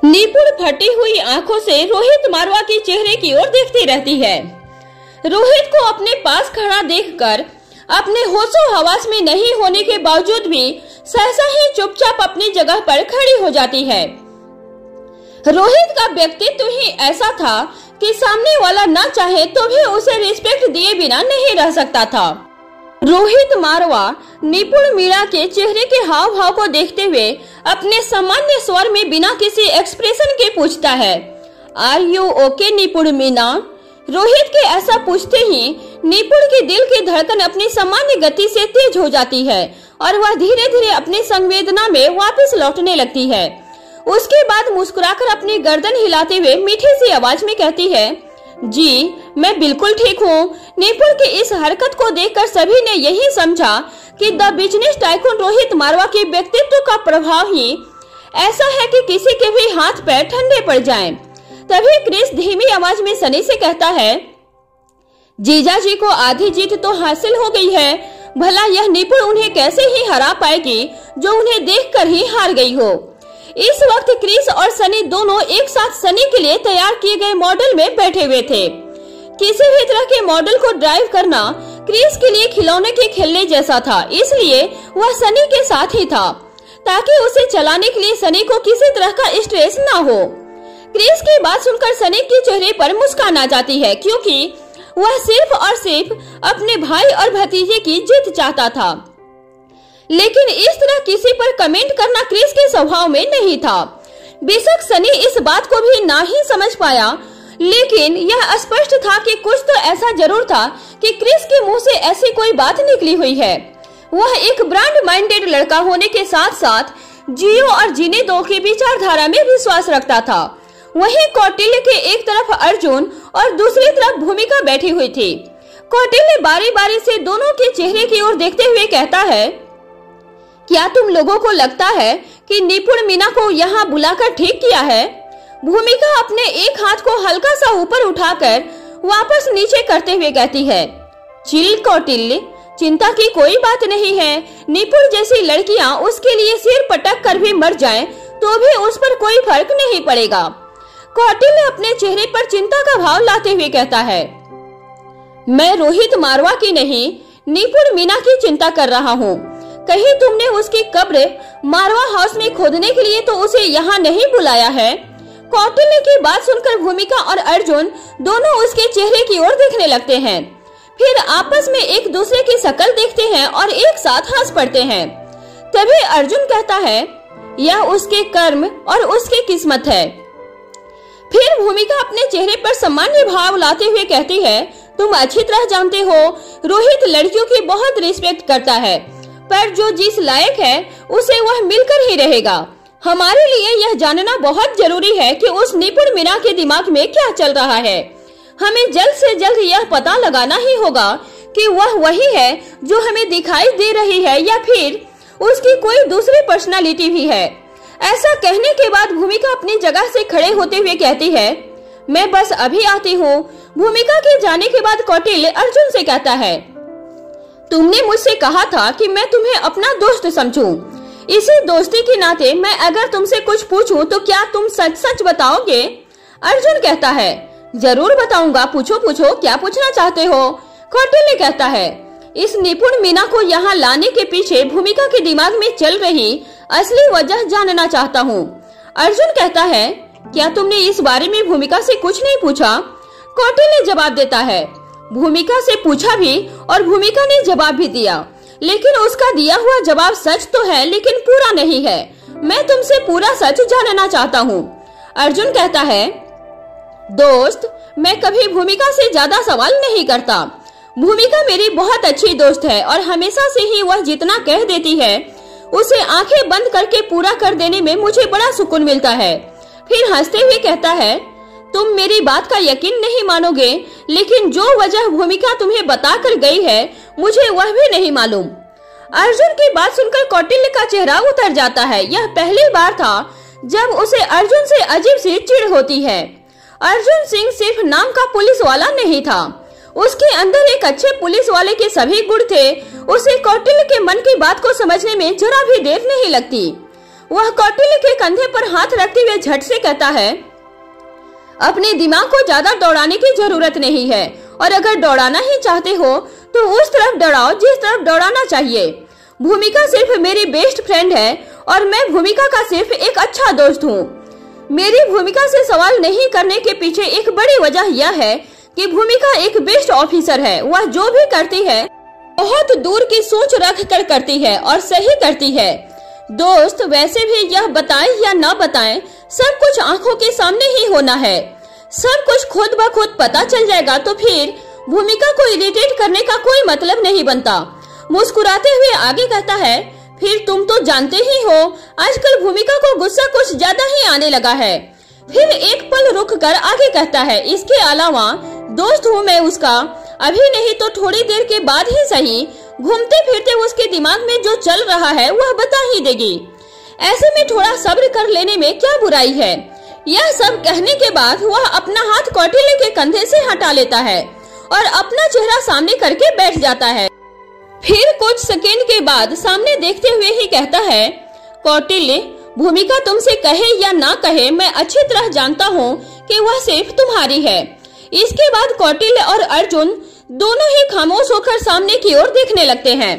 निपुण फटी हुई आंखों से रोहित मारवा के चेहरे की ओर देखती रहती है। रोहित को अपने पास खड़ा देखकर अपने होशो हवास में नहीं होने के बावजूद भी सहसा ही चुपचाप अपनी जगह पर खड़ी हो जाती है। रोहित का व्यक्तित्व ही ऐसा था कि सामने वाला ना चाहे तो भी उसे रिस्पेक्ट दिए बिना नहीं रह सकता था। रोहित मारवा निपुण मीना के चेहरे के हाव भाव को देखते हुए अपने सामान्य स्वर में बिना किसी एक्सप्रेशन के पूछता है, आर यू ओके निपुण मीना? रोहित के ऐसा पूछते ही निपुण के दिल की धड़कन अपनी सामान्य गति से तेज हो जाती है और वह धीरे धीरे अपनी संवेदना में वापस लौटने लगती है। उसके बाद मुस्कुराकर अपनी गर्दन हिलाते हुए मीठी सी आवाज में कहती है, जी मैं बिल्कुल ठीक हूँ। निपुण की इस हरकत को देखकर सभी ने यही समझा कि द बिजनेस टाइकून रोहित मारवा के व्यक्तित्व का प्रभाव ही ऐसा है कि किसी के भी हाथ पैर ठंडे पड़ जाएं। तभी क्रिस धीमी आवाज में सनी से कहता है, जीजा जी को आधी जीत तो हासिल हो गई है, भला यह निपुण उन्हें कैसे ही हरा पाएगी जो उन्हें देखकर ही हार गई हो। इस वक्त क्रिस और सनी दोनों एक साथ सनी के लिए तैयार किए गए मॉडल में बैठे हुए थे। किसी भी तरह के मॉडल को ड्राइव करना क्रिस के लिए खिलौने के खेलने जैसा था, इसलिए वह सनी के साथ ही था ताकि उसे चलाने के लिए सनी को किसी तरह का स्ट्रेस ना हो। क्रिस की बात सुनकर सनी के चेहरे पर मुस्कान आ जाती है, क्योंकि वह सिर्फ और सिर्फ अपने भाई और भतीजे की जीत चाहता था। लेकिन इस तरह किसी पर कमेंट करना क्रिस के स्वभाव में नहीं था। बेशक सनी इस बात को भी ना ही समझ पाया, लेकिन यह स्पष्ट था कि कुछ तो ऐसा जरूर था कि क्रिस के मुंह से ऐसी कोई बात निकली हुई है। वह एक ब्रांड माइंडेड लड़का होने के साथ साथ जियो और जीने दो की विचारधारा में विश्वास रखता था। वहीं कौटिल्य के एक तरफ अर्जुन और दूसरी तरफ भूमिका बैठी हुई थी। कौटिल्य बारी बारी से दोनों के चेहरे की ओर देखते हुए कहता है, क्या तुम लोगों को लगता है कि निपुण मीना को यहाँ बुलाकर ठीक किया है? भूमिका अपने एक हाथ को हल्का सा ऊपर उठाकर वापस नीचे करते हुए कहती है, चिल कौटिल्य, चिंता की कोई बात नहीं है। निपुण जैसी लड़कियां उसके लिए सिर पटक कर भी मर जाएं, तो भी उस पर कोई फर्क नहीं पड़ेगा। कौटिल्य अपने चेहरे पर चिंता का भाव लाते हुए कहता है, मैं रोहित मारवा की नहीं, निपुण मीना की चिंता कर रहा हूँ। कहीं तुमने उसकी कब्र मारवा हाउस में खोदने के लिए तो उसे यहाँ नहीं बुलाया है? कौटिल्य की बात सुनकर भूमिका और अर्जुन दोनों उसके चेहरे की ओर देखने लगते हैं, फिर आपस में एक दूसरे की शक्ल देखते हैं और एक साथ हंस पड़ते हैं। तभी अर्जुन कहता है, यह उसके कर्म और उसकी किस्मत है। फिर भूमिका अपने चेहरे पर सामान्य भाव लाते हुए कहती है, तुम अच्छी तरह जानते हो रोहित लड़कियों की बहुत रिस्पेक्ट करता है, पर जो जिस लायक है उसे वह मिलकर ही रहेगा। हमारे लिए यह जानना बहुत जरूरी है कि उस निपुण मीना के दिमाग में क्या चल रहा है। हमें जल्द से जल्द यह पता लगाना ही होगा कि वह वही है जो हमें दिखाई दे रही है या फिर उसकी कोई दूसरी पर्सनालिटी भी है। ऐसा कहने के बाद भूमिका अपनी जगह से खड़े होते हुए कहती है, मैं बस अभी आती हूँ। भूमिका के जाने के बाद कौटिल्य अर्जुन से कहता है, तुमने मुझसे कहा था कि मैं तुम्हें अपना दोस्त समझूं। इसी दोस्ती के नाते मैं अगर तुमसे कुछ पूछूं तो क्या तुम सच सच बताओगे? अर्जुन कहता है, जरूर बताऊंगा, पूछो पूछो, क्या पूछना चाहते हो? कौटिल्य कहता है, इस निपुण मीना को यहाँ लाने के पीछे भूमिका के दिमाग में चल रही असली वजह जानना चाहता हूँ। अर्जुन कहता है, क्या तुमने इस बारे में भूमिका से कुछ नहीं पूछा? कौटिल्य जवाब देता है, भूमिका से पूछा भी और भूमिका ने जवाब भी दिया, लेकिन उसका दिया हुआ जवाब सच तो है लेकिन पूरा नहीं है। मैं तुमसे पूरा सच जानना चाहता हूँ। अर्जुन कहता है, दोस्त, मैं कभी भूमिका से ज्यादा सवाल नहीं करता। भूमिका मेरी बहुत अच्छी दोस्त है और हमेशा से ही वह जितना कह देती है उसे आंखें बंद करके पूरा कर देने में मुझे बड़ा सुकून मिलता है। फिर हंसते हुए कहता है, तुम मेरी बात का यकीन नहीं मानोगे, लेकिन जो वजह भूमिका तुम्हें बता कर गई है मुझे वह भी नहीं मालूम। अर्जुन की बात सुनकर कौटिल्य का चेहरा उतर जाता है। यह पहली बार था जब उसे अर्जुन से अजीब सी चिढ़ होती है। अर्जुन सिंह सिर्फ नाम का पुलिस वाला नहीं था, उसके अंदर एक अच्छे पुलिस वाले के सभी गुण थे। उसे कौटिल्य के मन की बात को समझने में जरा भी देर नहीं लगती। वह कौटिल्य के कंधे पर हाथ रखते हुए झट से कहता है, अपने दिमाग को ज्यादा दौड़ाने की जरूरत नहीं है, और अगर दौड़ाना ही चाहते हो तो उस तरफ दौड़ाओ जिस तरफ दौड़ाना चाहिए। भूमिका सिर्फ मेरी बेस्ट फ्रेंड है और मैं भूमिका का सिर्फ एक अच्छा दोस्त हूँ। मेरी भूमिका से सवाल नहीं करने के पीछे एक बड़ी वजह यह है कि भूमिका एक बेस्ट ऑफिसर है। वह जो भी करती है बहुत दूर की सोच रख कर करती है और सही करती है। दोस्त, वैसे भी यह बताएं या ना बताएं, सब कुछ आंखों के सामने ही होना है। सब कुछ खुद ब खुद पता चल जाएगा तो फिर भूमिका को इरिटेट करने का कोई मतलब नहीं बनता। मुस्कुराते हुए आगे कहता है, फिर तुम तो जानते ही हो आजकल भूमिका को गुस्सा कुछ ज्यादा ही आने लगा है। फिर एक पल रुक कर आगे कहता है, इसके अलावा दोस्त हूँ मैं उसका, अभी नहीं तो थोड़ी देर के बाद ही सही, घूमते फिरते उसके दिमाग में जो चल रहा है वह बता ही देगी। ऐसे में थोड़ा सब्र कर लेने में क्या बुराई है। यह सब कहने के बाद वह अपना हाथ कौटिल्य के कंधे से हटा लेता है और अपना चेहरा सामने करके बैठ जाता है। फिर कुछ सेकंड के बाद सामने देखते हुए ही कहता है, कौटिल्य, भूमिका तुमसे कहे या ना कहे मैं अच्छी तरह जानता हूँ कि वह सिर्फ तुम्हारी है। इसके बाद कौटिल्य और अर्जुन दोनों ही खामोश होकर सामने की ओर देखने लगते हैं।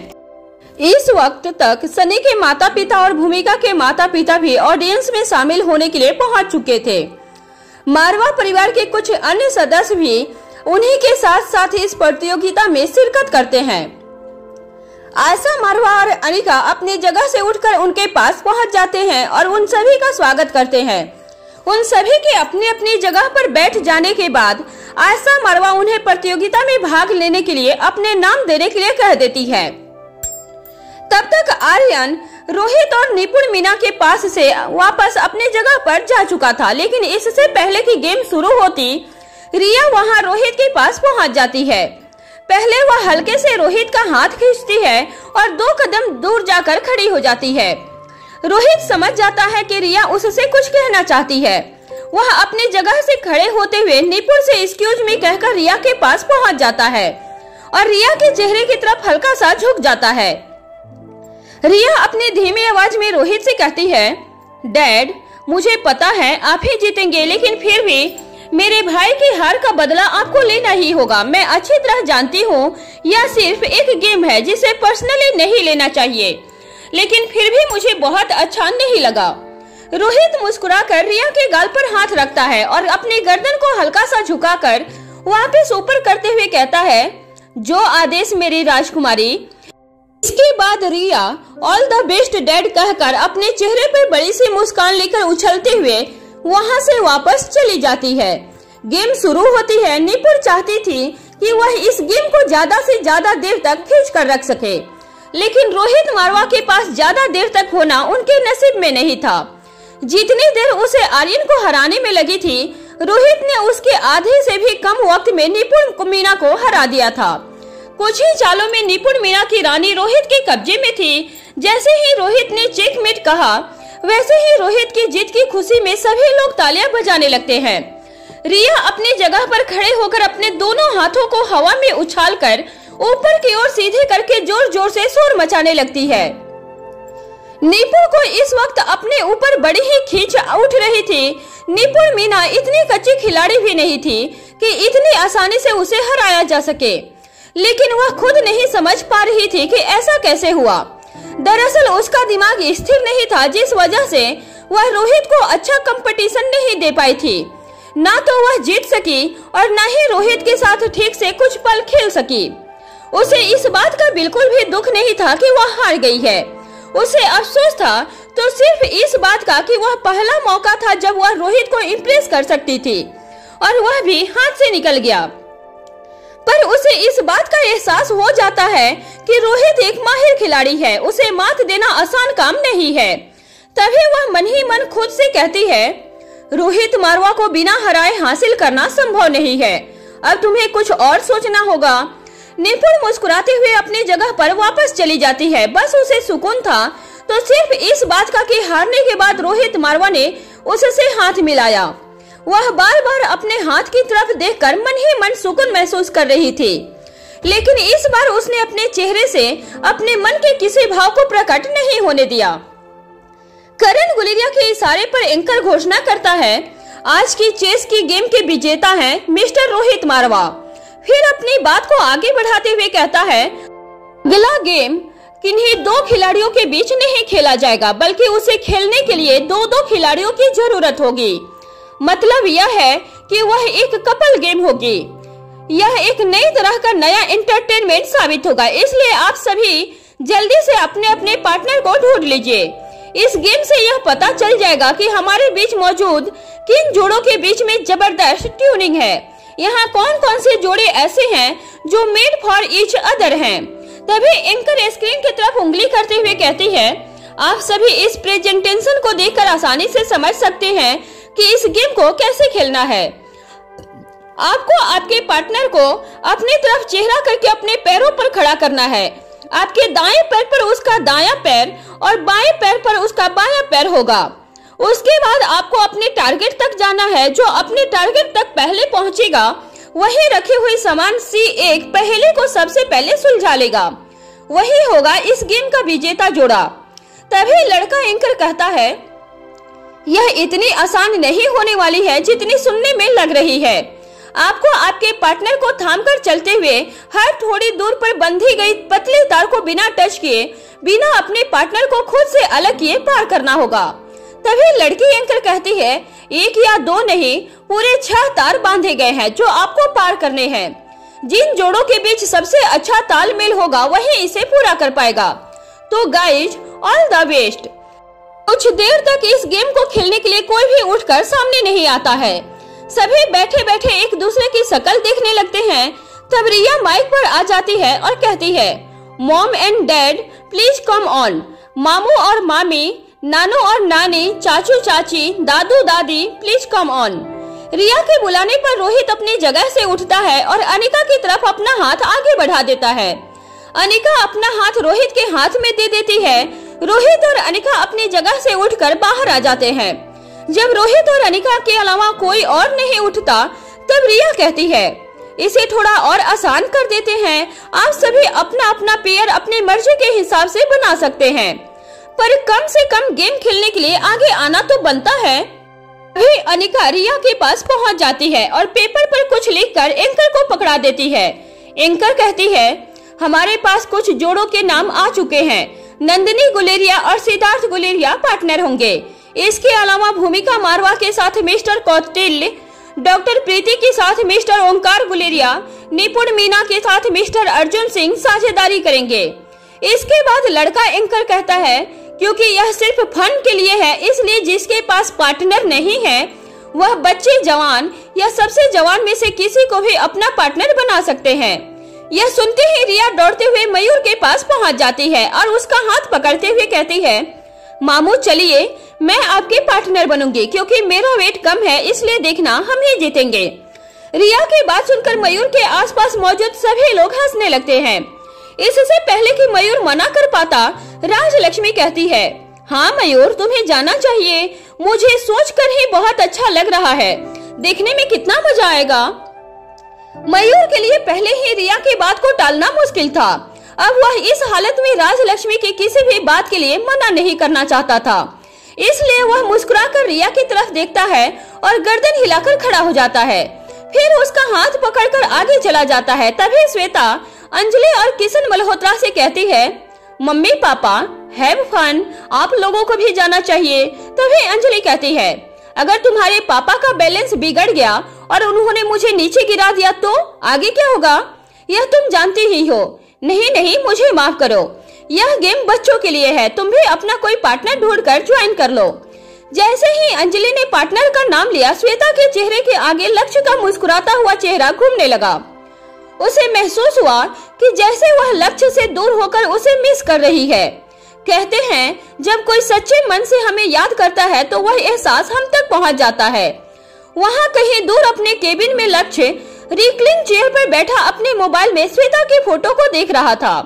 इस वक्त तक सनी के माता पिता और भूमिका के माता पिता भी ऑडियंस में शामिल होने के लिए पहुंच चुके थे। मारवा परिवार के कुछ अन्य सदस्य भी उन्हीं के साथ साथ इस प्रतियोगिता में शिरकत करते हैं। आशा, मारवा और अनिका अपनी जगह से उठकर उनके पास पहुंच जाते हैं और उन सभी का स्वागत करते हैं। उन सभी के अपनी अपनी जगह पर बैठ जाने के बाद आशा मारवा उन्हें प्रतियोगिता में भाग लेने के लिए अपने नाम देने के लिए कह देती है। तब तक आर्यन रोहित और निपुण मीना के पास से वापस अपनी जगह पर जा चुका था, लेकिन इससे पहले कि गेम शुरू होती रिया वहां रोहित के पास पहुंच जाती है। पहले वह हल्के से रोहित का हाथ खींचती है और 2 कदम दूर जाकर खड़ी हो जाती है। रोहित समझ जाता है कि रिया उससे कुछ कहना चाहती है। वह अपनी जगह से खड़े होते हुए निपुण से एक्सक्यूज मी कहकर रिया के पास पहुंच जाता है और रिया के चेहरे की तरफ हल्का सा झुक जाता है। रिया अपनी धीमी आवाज में रोहित से कहती है, डैड, मुझे पता है आप ही जीतेंगे, लेकिन फिर भी मेरे भाई की हार का बदला आपको लेना ही होगा। मैं अच्छी तरह जानती हूँ यह सिर्फ एक गेम है जिसे पर्सनली नहीं लेना चाहिए, लेकिन फिर भी मुझे बहुत अच्छा नहीं लगा। रोहित मुस्कुराकर रिया के गाल पर हाथ रखता है और अपनी गर्दन को हल्का सा झुकाकर वापस ऊपर करते हुए कहता है, जो आदेश मेरी राजकुमारी। इसके बाद रिया ऑल द बेस्ट डैड कहकर अपने चेहरे पर बड़ी सी मुस्कान लेकर उछलते हुए वहां से वापस चली जाती है। गेम शुरू होती है। निपुण चाहती थी कि वह इस गेम को ज्यादा से ज्यादा देर तक खींच कर रख सके, लेकिन रोहित मारवा के पास ज्यादा देर तक होना उनके नसीब में नहीं था। जितनी देर उसे आर्यन को हराने में लगी थी, रोहित ने उसके आधे से भी कम वक्त में निपुण मीना को हरा दिया था। कुछ ही चालों में निपुण मीना की रानी रोहित के कब्जे में थी। जैसे ही रोहित ने चेकमेट कहा, वैसे ही रोहित की जीत की खुशी में सभी लोग तालियां बजाने लगते हैं। रिया अपनी जगह पर खड़े होकर अपने दोनों हाथों को हवा में उछालकर ऊपर की ओर सीधे करके जोर जोर से शोर मचाने लगती है। निपुण को इस वक्त अपने ऊपर बड़ी ही खींच उठ रही थी। निपुण मीना इतनी कच्ची खिलाड़ी भी नहीं थी कि इतनी आसानी से उसे हराया जा सके, लेकिन वह खुद नहीं समझ पा रही थी कि ऐसा कैसे हुआ। दरअसल उसका दिमाग स्थिर नहीं था, जिस वजह से वह रोहित को अच्छा कंपटीशन नहीं दे पाई थी। ना तो वह जीत सकी और न ही रोहित के साथ ठीक से कुछ पल खेल सकी। उसे इस बात का बिल्कुल भी दुख नहीं था कि वह हार गई है। उसे अफसोस था तो सिर्फ इस बात का कि वह पहला मौका था जब वह रोहित को इम्प्रेस कर सकती थी, और वह भी हाथ से निकल गया। पर उसे इस बात का एहसास हो जाता है कि रोहित एक माहिर खिलाड़ी है, उसे मात देना आसान काम नहीं है। तभी वह मन ही मन खुद से कहती है, रोहित मारवा को बिना हराए हासिल करना संभव नहीं है, अब तुम्हें कुछ और सोचना होगा। निपुण मुस्कुराते हुए अपनी जगह पर वापस चली जाती है। बस उसे सुकून था तो सिर्फ इस बात का कि हारने के बाद रोहित मारवा ने उससे हाथ मिलाया। वह बार बार अपने हाथ की तरफ देखकर मन ही मन सुकून महसूस कर रही थी, लेकिन इस बार उसने अपने चेहरे से अपने मन के किसी भाव को प्रकट नहीं होने दिया। करण गुलेरिया के इशारे पर एंकर घोषणा करता है, आज की चेस की गेम के विजेता हैं मिस्टर रोहित मारवा। फिर अपनी बात को आगे बढ़ाते हुए कहता है, अगला गेम किन्हीं दो खिलाड़ियों के बीच नहीं खेला जाएगा, बल्कि उसे खेलने के लिए दो दो खिलाड़ियों की जरूरत होगी। मतलब यह है कि वह एक कपल गेम होगी। यह एक नई तरह का नया एंटरटेनमेंट साबित होगा, इसलिए आप सभी जल्दी से अपने अपने पार्टनर को ढूंढ लीजिए। इस गेम से यह पता चल जाएगा कि हमारे बीच मौजूद किन जोड़ों के बीच में जबरदस्त ट्यूनिंग है। यहाँ कौन कौन से जोड़े ऐसे हैं जो मेड फॉर ईच अदर हैं। तभी एंकर स्क्रीन की तरफ उंगली करते हुए कहती है, आप सभी इस प्रेजेंटेशन को देखकर आसानी से समझ सकते हैं कि इस गेम को कैसे खेलना है। आपको आपके पार्टनर को अपनी तरफ चेहरा करके अपने पैरों पर खड़ा करना है। आपके दाएं पैर पर उसका दायां पैर और बाएं पैर पर उसका बायां पैर होगा। उसके बाद आपको अपने टारगेट तक जाना है। जो अपने टारगेट तक पहले पहुंचेगा वही रखे हुए सामान C1 पहले को सबसे पहले सुलझा लेगा। वही होगा इस गेम का विजेता जोड़ा। तभी लड़का एंकर कहता है, यह इतनी आसान नहीं होने वाली है जितनी सुनने में लग रही है। आपको आपके पार्टनर को थामकर चलते हुए हर थोड़ी दूर पर बंधी गई पतली तार को बिना टच किए, बिना अपने पार्टनर को खुद से अलग किए पार करना होगा। तभी लड़की एंकर कहती है, एक या दो नहीं, पूरे 6 तार बांधे गए हैं जो आपको पार करने हैं। जिन जोड़ों के बीच सबसे अच्छा तालमेल होगा वही इसे पूरा कर पाएगा। तो गाइज, ऑल द बेस्ट। कुछ देर तक इस गेम को खेलने के लिए कोई भी उठकर सामने नहीं आता है। सभी बैठे बैठे एक दूसरे की शक्ल देखने लगते हैं। तब रिया माइक पर आ जाती है और कहती है, mom and dad please come on. मामू और मामी, नानू और नानी, चाचू चाची, दादू दादी प्लीज कम ऑन। रिया के बुलाने पर रोहित अपनी जगह से उठता है और अनिका की तरफ अपना हाथ आगे बढ़ा देता है। अनिका अपना हाथ रोहित के हाथ में दे देती है। रोहित और अनिका अपनी जगह से उठकर बाहर आ जाते हैं। जब रोहित और अनिका के अलावा कोई और नहीं उठता तब रिया कहती है, इसे थोड़ा और आसान कर देते हैं। आप सभी अपना अपना पेयर अपनी मर्जी के हिसाब से बना सकते हैं, पर कम से कम गेम खेलने के लिए आगे आना तो बनता है। अभी अनिका रिया के पास पहुंच जाती है और पेपर पर कुछ लिखकर एंकर को पकड़ा देती है। एंकर कहती है, हमारे पास कुछ जोड़ों के नाम आ चुके हैं। नंदिनी गुलेरिया और सिद्धार्थ गुलेरिया पार्टनर होंगे। इसके अलावा भूमिका मारवा के साथ मिस्टर कौटिल्य, डॉक्टर प्रीति के साथ मिस्टर ओंकार गुलेरिया, निपुण मीना के साथ मिस्टर अर्जुन सिंह साझेदारी करेंगे। इसके बाद लड़का एंकर कहता है, क्योंकि यह सिर्फ फन के लिए है, इसलिए जिसके पास पार्टनर नहीं है वह बच्चे, जवान या सबसे जवान में से किसी को भी अपना पार्टनर बना सकते हैं। यह सुनते ही रिया दौड़ते हुए मयूर के पास पहुंच जाती है और उसका हाथ पकड़ते हुए कहती है, मामू चलिए, मैं आपके पार्टनर बनूंगी, क्योंकि मेरा वेट कम है, इसलिए देखना हम ही जीतेंगे। रिया की बात सुनकर मयूर के आसपास मौजूद सभी लोग हंसने लगते हैं। इससे पहले कि मयूर मना कर पाता, राजलक्ष्मी कहती है, हाँ मयूर, तुम्हें जाना चाहिए। मुझे सोचकर ही बहुत अच्छा लग रहा है। देखने में कितना मजा आएगा। मयूर के लिए पहले ही रिया की बात को टालना मुश्किल था। अब वह इस हालत में राजलक्ष्मी की किसी भी बात के लिए मना नहीं करना चाहता था, इसलिए वह मुस्कुराकर रिया की तरफ देखता है और गर्दन हिलाकर खड़ा हो जाता है। फिर उसका हाथ पकड़कर आगे चला जाता है। तभी श्वेता अंजलि और किशन मल्होत्रा से कहती है, मम्मी पापा हैव फन, आप लोगों को भी जाना चाहिए। तभी अंजलि कहती है, अगर तुम्हारे पापा का बैलेंस बिगड़ गया और उन्होंने मुझे नीचे गिरा दिया तो आगे क्या होगा, यह तुम जानती ही हो। नहीं नहीं, मुझे माफ करो, यह गेम बच्चों के लिए है। तुम भी अपना कोई पार्टनर ढूंढकर ज्वाइन कर लो। जैसे ही अंजलि ने पार्टनर का नाम लिया, श्वेता के चेहरे के आगे लक्ष्य का मुस्कुराता हुआ चेहरा घूमने लगा। उसे महसूस हुआ कि जैसे वह लक्ष्य से दूर होकर उसे मिस कर रही है। कहते हैं, जब कोई सच्चे मन से हमें याद करता है तो वह एहसास हम तक पहुंच जाता है। वहां कहीं दूर अपने केबिन में लक्ष्य रिक्लिंग चेयर पर बैठा अपने मोबाइल में श्वेता की फोटो को देख रहा था।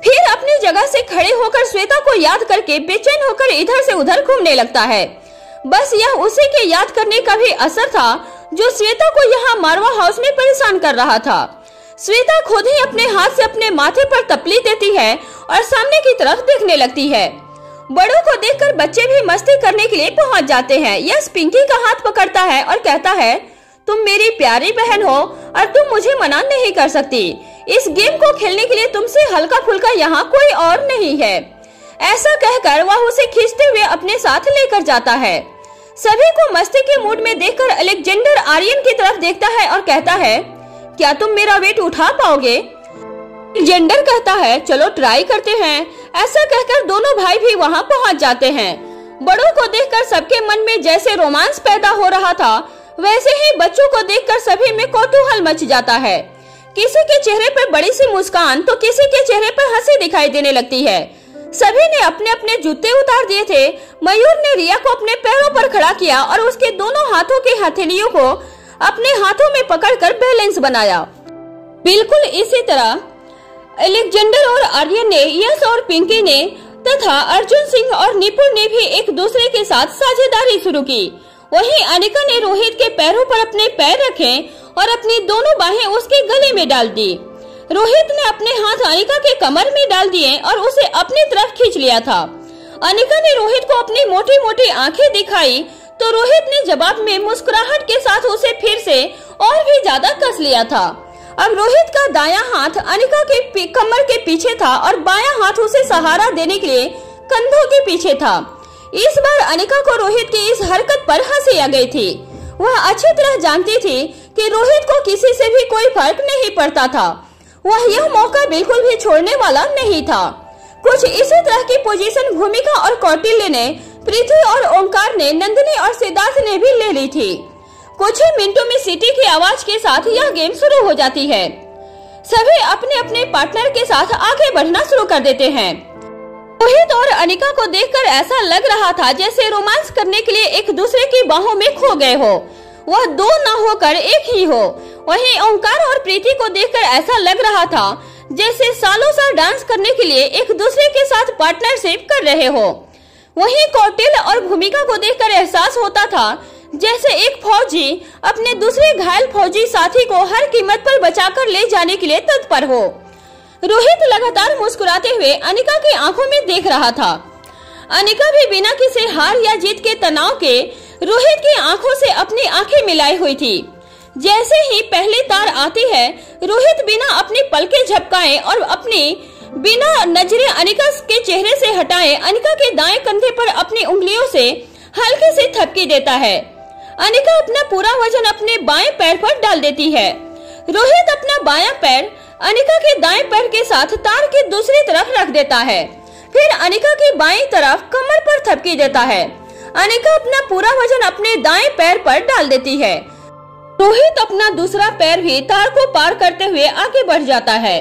फिर अपनी जगह से खड़े होकर श्वेता को याद करके बेचैन होकर इधर से उधर घूमने लगता है। बस यह उसी के याद करने का भी असर था जो श्वेता को यहाँ मारवा हाउस में परेशान कर रहा था। श्वेता खुद ही अपने हाथ से अपने माथे पर तपली देती है और सामने की तरफ देखने लगती है। बड़ों को देखकर बच्चे भी मस्ती करने के लिए पहुंच जाते हैं। यश पिंकी का हाथ पकड़ता है और कहता है, तुम मेरी प्यारी बहन हो और तुम मुझे मना नहीं कर सकती। इस गेम को खेलने के लिए तुमसे हल्का फुल्का यहाँ कोई और नहीं है। ऐसा कहकर वह उसे खींचते हुए अपने साथ लेकर जाता है। सभी को मस्ती के मूड में देखकर अलेक्जेंडर आर्यन की तरफ देखता है और कहता है, क्या तुम मेरा वेट उठा पाओगे? अलेक्जेंडर कहता है, चलो ट्राई करते हैं। ऐसा कहकर दोनों भाई भी वहां पहुंच जाते हैं। बड़ों को देखकर सबके मन में जैसे रोमांस पैदा हो रहा था, वैसे ही बच्चों को देखकर सभी में कौतूहल मच जाता है। किसी के चेहरे पर बड़ी सी मुस्कान तो किसी के चेहरे पर हंसी दिखाई देने लगती है। सभी ने अपने अपने जूते उतार दिए थे। मयूर ने रिया को अपने पैरों पर खड़ा किया और उसके दोनों हाथों की हथेलियों को अपने हाथों में पकड़कर बैलेंस बनाया। बिल्कुल इसी तरह अलेक्जेंडर और आर्यन ने, यश और पिंकी ने तथा अर्जुन सिंह और निपुण ने भी एक दूसरे के साथ साझेदारी शुरू की। वहीं अनिका ने रोहित के पैरों पर अपने पैर रखे और अपनी दोनों बाहें उसके गले में डाल दी। रोहित ने अपने हाथ अनिका के कमर में डाल दिए और उसे अपनी तरफ खींच लिया था। अनिका ने रोहित को अपनी मोटी मोटी आंखें दिखाई तो रोहित ने जवाब में मुस्कुराहट के साथ उसे फिर से और भी ज्यादा कस लिया था। अब रोहित का दायां हाथ अनिका के कमर के पीछे था और बायां हाथ उसे सहारा देने के लिए कंधों के पीछे था। इस बार अनिका को रोहित की इस हरकत पर हंसी आ गई थी। वह अच्छी तरह जानती थी कि रोहित को किसी से भी कोई फर्क नहीं पड़ता था। वह यह मौका बिल्कुल भी छोड़ने वाला नहीं था। कुछ इसी तरह की पोजीशन भूमिका और कौटिल्य ने, पृथ्वी और ओंकार ने, नंदिनी और सिद्धार्थ ने भी ले ली थी। कुछ ही मिनटों में सीटी की आवाज के साथ यह गेम शुरू हो जाती है। सभी अपने अपने पार्टनर के साथ आगे बढ़ना शुरू कर देते हैं। रोहित और अनिका को देखकर ऐसा लग रहा था जैसे रोमांस करने के लिए एक दूसरे की बाहों में खो गए हो। वह दो न होकर एक ही हो। वहीं ओंकार और प्रीति को देखकर ऐसा लग रहा था जैसे सालों साल डांस करने के लिए एक दूसरे के साथ पार्टनरशिप कर रहे हो। वहीं कौटिल्य और भूमिका को देखकर एहसास होता था जैसे एक फौजी अपने दूसरे घायल फौजी साथी को हर कीमत पर बचाकर ले जाने के लिए तत्पर हो। रोहित लगातार मुस्कुराते हुए अनिका की आंखों में देख रहा था। अनिका भी बिना किसी हार या जीत के तनाव के रोहित की आंखों से अपनी आंखें मिलाई हुई थी। जैसे ही पहली तार आती है, रोहित बिना अपनी पलकें झपकाए और अपनी बिना नजरें अनिका के चेहरे से हटाए अनिका के दाएं कंधे पर अपनी उंगलियों से हल्की सी थपकी देता है। अनिका अपना पूरा वजन अपने बाएं पैर पर डाल देती है। रोहित अपना बायां पैर अनिका के दाएं पैर के साथ तार की दूसरी तरफ रख देता है। फिर अनिका की बाईं तरफ कमर पर थपकी देता है। अनिका अपना पूरा वजन अपने दाएं पैर पर डाल देती है। रोहित अपना दूसरा पैर भी तार को पार करते हुए आगे बढ़ जाता है।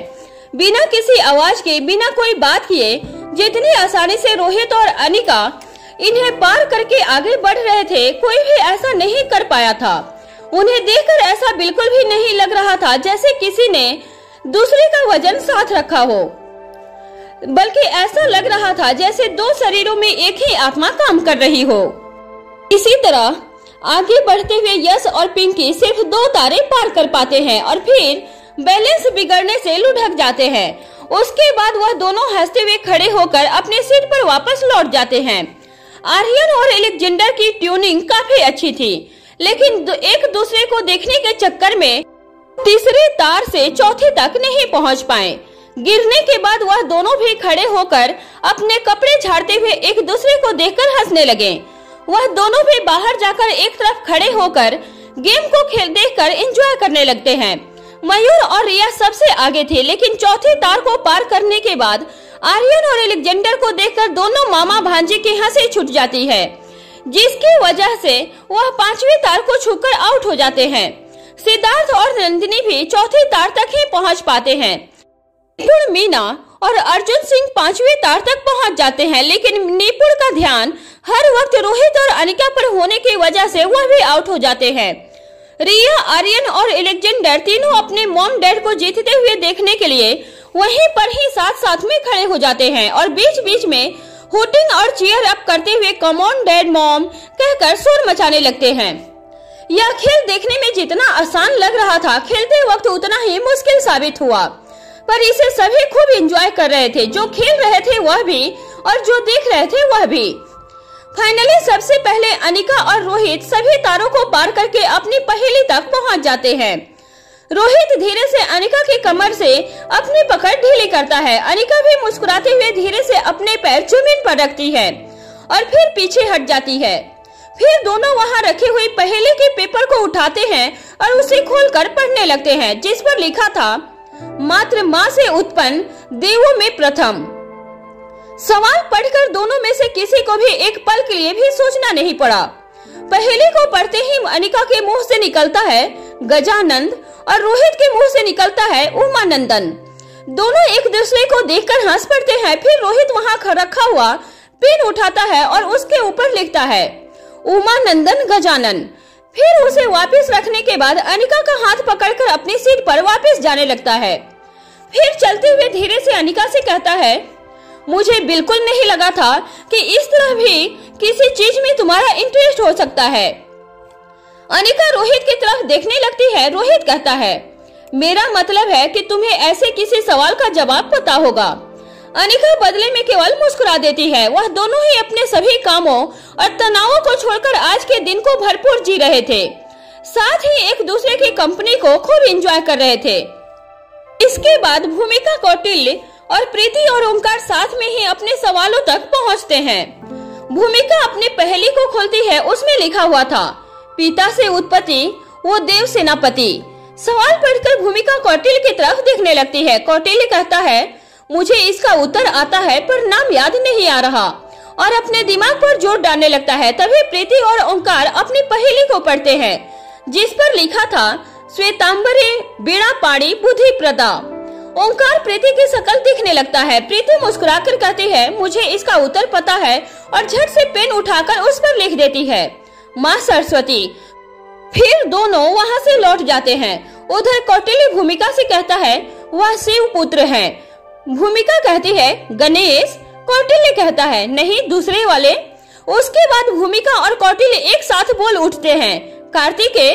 बिना किसी आवाज के, बिना कोई बात किए, जितनी आसानी से रोहित और अनिका इन्हें पार करके आगे बढ़ रहे थे, कोई भी ऐसा नहीं कर पाया था। उन्हें देखकर ऐसा बिल्कुल भी नहीं लग रहा था जैसे किसी ने दूसरे का वजन साथ रखा हो, बल्कि ऐसा लग रहा था जैसे दो शरीरों में एक ही आत्मा काम कर रही हो। इसी तरह आगे बढ़ते हुए यश और पिंकी सिर्फ 2 तारे पार कर पाते हैं और फिर बैलेंस बिगड़ने से लुढ़क जाते हैं। उसके बाद वह दोनों हंसते हुए खड़े होकर अपने सीट पर वापस लौट जाते हैं। आर्यन और अलेक्जेंडर की ट्यूनिंग काफी अच्छी थी, लेकिन एक दूसरे को देखने के चक्कर में तीसरे तार से चौथे तक नहीं पहुंच पाए। गिरने के बाद वह दोनों भी खड़े होकर अपने कपड़े झाड़ते हुए एक दूसरे को देखकर हंसने लगे। वह दोनों भी बाहर जाकर एक तरफ खड़े होकर गेम को देखकर एंजॉय करने लगते हैं। मयूर और रिया सबसे आगे थे, लेकिन चौथे तार को पार करने के बाद आर्यन और अलेक्जेंडर को देखकर दोनों मामा भांजे की हंसी छूट जाती है, जिसकी वजह से वह 5वीं तार को छूकर आउट हो जाते हैं। सिद्धार्थ और नंदिनी भी चौथे तार तक ही पहुंच पाते हैं। निपुण, मीना और अर्जुन सिंह 5वीं तार तक पहुंच जाते हैं, लेकिन निपुण का ध्यान हर वक्त रोहित और अनिका पर होने की वजह से वह भी आउट हो जाते हैं। रिया, आर्यन और अलेक्जेंडर तीनों अपने मॉम डैड को जीतते हुए देखने के लिए वहीं पर ही साथ साथ में खड़े हो जाते हैं और बीच बीच में हुटिंग और चीयर अप करते हुए कम ऑन डैड मॉम कहकर शोर मचाने लगते हैं। यह खेल देखने में जितना आसान लग रहा था, खेलते वक्त उतना ही मुश्किल साबित हुआ, पर इसे सभी खूब एंजॉय कर रहे थे। जो खेल रहे थे वह भी और जो देख रहे थे वह भी। फाइनली सबसे पहले अनिका और रोहित सभी तारों को पार करके अपनी पहेली तक पहुंच जाते हैं। रोहित धीरे से अनिका की कमर से अपनी पकड़ ढीली करता है। अनिका भी मुस्कुराते हुए धीरे से अपने पैर जमीन पर रखती है और फिर पीछे हट जाती है। फिर दोनों वहां रखे हुए पहेली के पेपर को उठाते हैं और उसे खोलकर पढ़ने लगते हैं, जिस पर लिखा था मात्र मां से उत्पन्न देवों में प्रथम। सवाल पढ़कर दोनों में से किसी को भी एक पल के लिए भी सोचना नहीं पड़ा। पहेली को पढ़ते ही अनिका के मुंह से निकलता है गजानंद और रोहित के मुंह से निकलता है उमानंदन। दोनों एक दूसरे को देखकर हंस पड़ते हैं। फिर रोहित वहां रखा हुआ पेन उठाता है और उसके ऊपर लिखता है उमानंदन गजानन। फिर उसे वापस रखने के बाद अनिका का हाथ पकड़कर अपनी सीट पर वापस जाने लगता है। फिर चलते हुए धीरे से अनिका से कहता है मुझे बिल्कुल नहीं लगा था कि इस तरह भी किसी चीज में तुम्हारा इंटरेस्ट हो सकता है। अनिका रोहित की तरफ देखने लगती है। रोहित कहता है मेरा मतलब है कि तुम्हें ऐसे किसी सवाल का जवाब पता होगा। अनिका बदले में केवल मुस्कुरा देती है। वह दोनों ही अपने सभी कामों और तनावों को छोड़कर आज के दिन को भरपूर जी रहे थे। साथ ही एक दूसरे की कंपनी को खूब एंजॉय कर रहे थे। इसके बाद भूमिका, कौटिल्य और प्रीति और ओंकार साथ में ही अपने सवालों तक पहुंचते हैं। भूमिका अपनी पहेली को खोलती है। उसमें लिखा हुआ था पिता से उत्पत्ति वो देव सेनापति। सवाल पढ़कर भूमिका कौटिल्य की तरफ देखने लगती है। कौटिल्य कहता है मुझे इसका उत्तर आता है पर नाम याद नहीं आ रहा और अपने दिमाग पर जोर डालने लगता है। तभी प्रीति और ओंकार अपनी पहेली को पढ़ते हैं, जिस पर लिखा था श्वेतांबरे बीड़ा पाड़ी बुद्धि प्रदा। ओंकार प्रीति की शकल दिखने लगता है। प्रीति मुस्कुराकर कहती है मुझे इसका उत्तर पता है और झट से पेन उठाकर उस पर लिख देती है माँ सरस्वती। फिर दोनों वहां से लौट जाते हैं। उधर कौटिल्य भूमिका से कहता है वह शिव पुत्र है। भूमिका कहती है गणेश। कौटिल्य कहता है नहीं दूसरे वाले। उसके बाद भूमिका और कौटिल्य एक साथ बोल उठते हैं कार्तिकेय।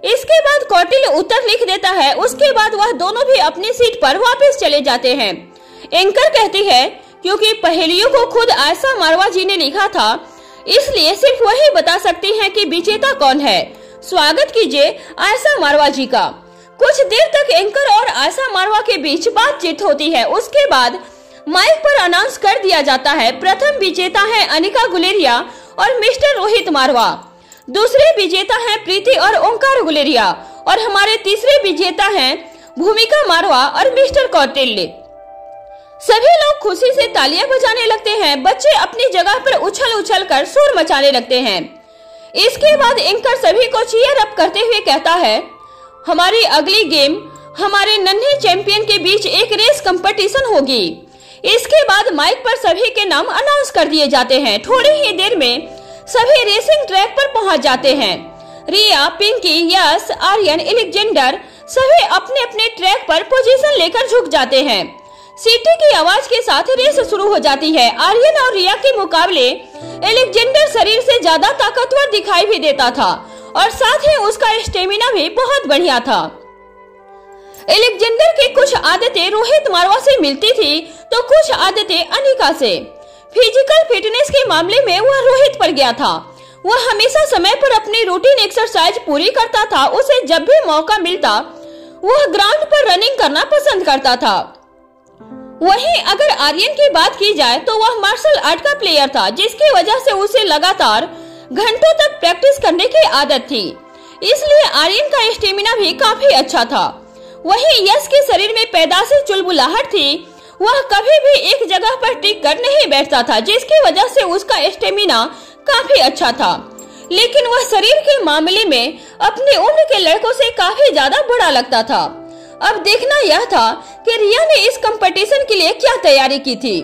इसके बाद कौटिल्य उत्तर लिख देता है। उसके बाद वह दोनों भी अपनी सीट पर वापस चले जाते हैं। एंकर कहती है क्योंकि पहेलियों को खुद आयशा मारवा जी ने लिखा था, इसलिए सिर्फ वही बता सकती हैं कि विजेता कौन है। स्वागत कीजिए आयशा मारवा जी का। कुछ देर तक एंकर और आयशा मारवा के बीच बातचीत होती है। उसके बाद माइक पर अनाउंस कर दिया जाता है प्रथम विजेता है अनिका गुलेरिया और मिस्टर रोहित मारवा। दूसरे विजेता हैं प्रीति और ओंकार गुलेरिया और हमारे तीसरे विजेता हैं भूमिका मारवा और मिस्टर कौटिल्य। सभी लोग खुशी से तालियां बजाने लगते हैं। बच्चे अपनी जगह पर उछल उछल कर शोर मचाने लगते हैं। इसके बाद एंकर सभी को चीयर अप करते हुए कहता है हमारी अगली गेम हमारे नन्हे चैंपियन के बीच एक रेस कंपटीशन होगी। इसके बाद माइक पर सभी के नाम अनाउंस कर दिए जाते हैं। थोड़ी ही देर में सभी रेसिंग ट्रैक पर पहुंच जाते हैं। रिया, पिंकी, यश, आर्यन, एलेक्जेंडर सभी अपने अपने ट्रैक पर पोजीशन लेकर झुक जाते हैं। सीटी की आवाज के साथ रेस शुरू हो जाती है। आर्यन और रिया के मुकाबले एलेक्जेंडर शरीर से ज्यादा ताकतवर दिखाई भी देता था और साथ ही उसका स्टेमिना भी बहुत बढ़िया था। एलेक्जेंडर की कुछ आदतें रोहित मारवा से मिलती थी तो कुछ आदतें अनिका से। फिजिकल फिटनेस के मामले में वह रोहित पर गया था। वह हमेशा समय पर अपनी रूटीन एक्सरसाइज पूरी करता था। उसे जब भी मौका मिलता वह ग्राउंड पर रनिंग करना पसंद करता था। वहीं अगर आर्यन की बात की जाए तो वह मार्शल आर्ट का प्लेयर था, जिसकी वजह से उसे लगातार घंटों तक प्रैक्टिस करने की आदत थी। इसलिए आर्यन का स्टेमिना भी काफी अच्छा था। वहीं यश के शरीर में पैदाशी चुलबुलाहट थी। वह कभी भी एक जगह पर टिक कर नहीं बैठता था, जिसकी वजह से उसका स्टेमिना काफी अच्छा था। लेकिन वह शरीर के मामले में अपनी उम्र के लड़कों से काफी ज्यादा बड़ा लगता था। अब देखना यह था कि रिया ने इस कंपटीशन के लिए क्या तैयारी की थी।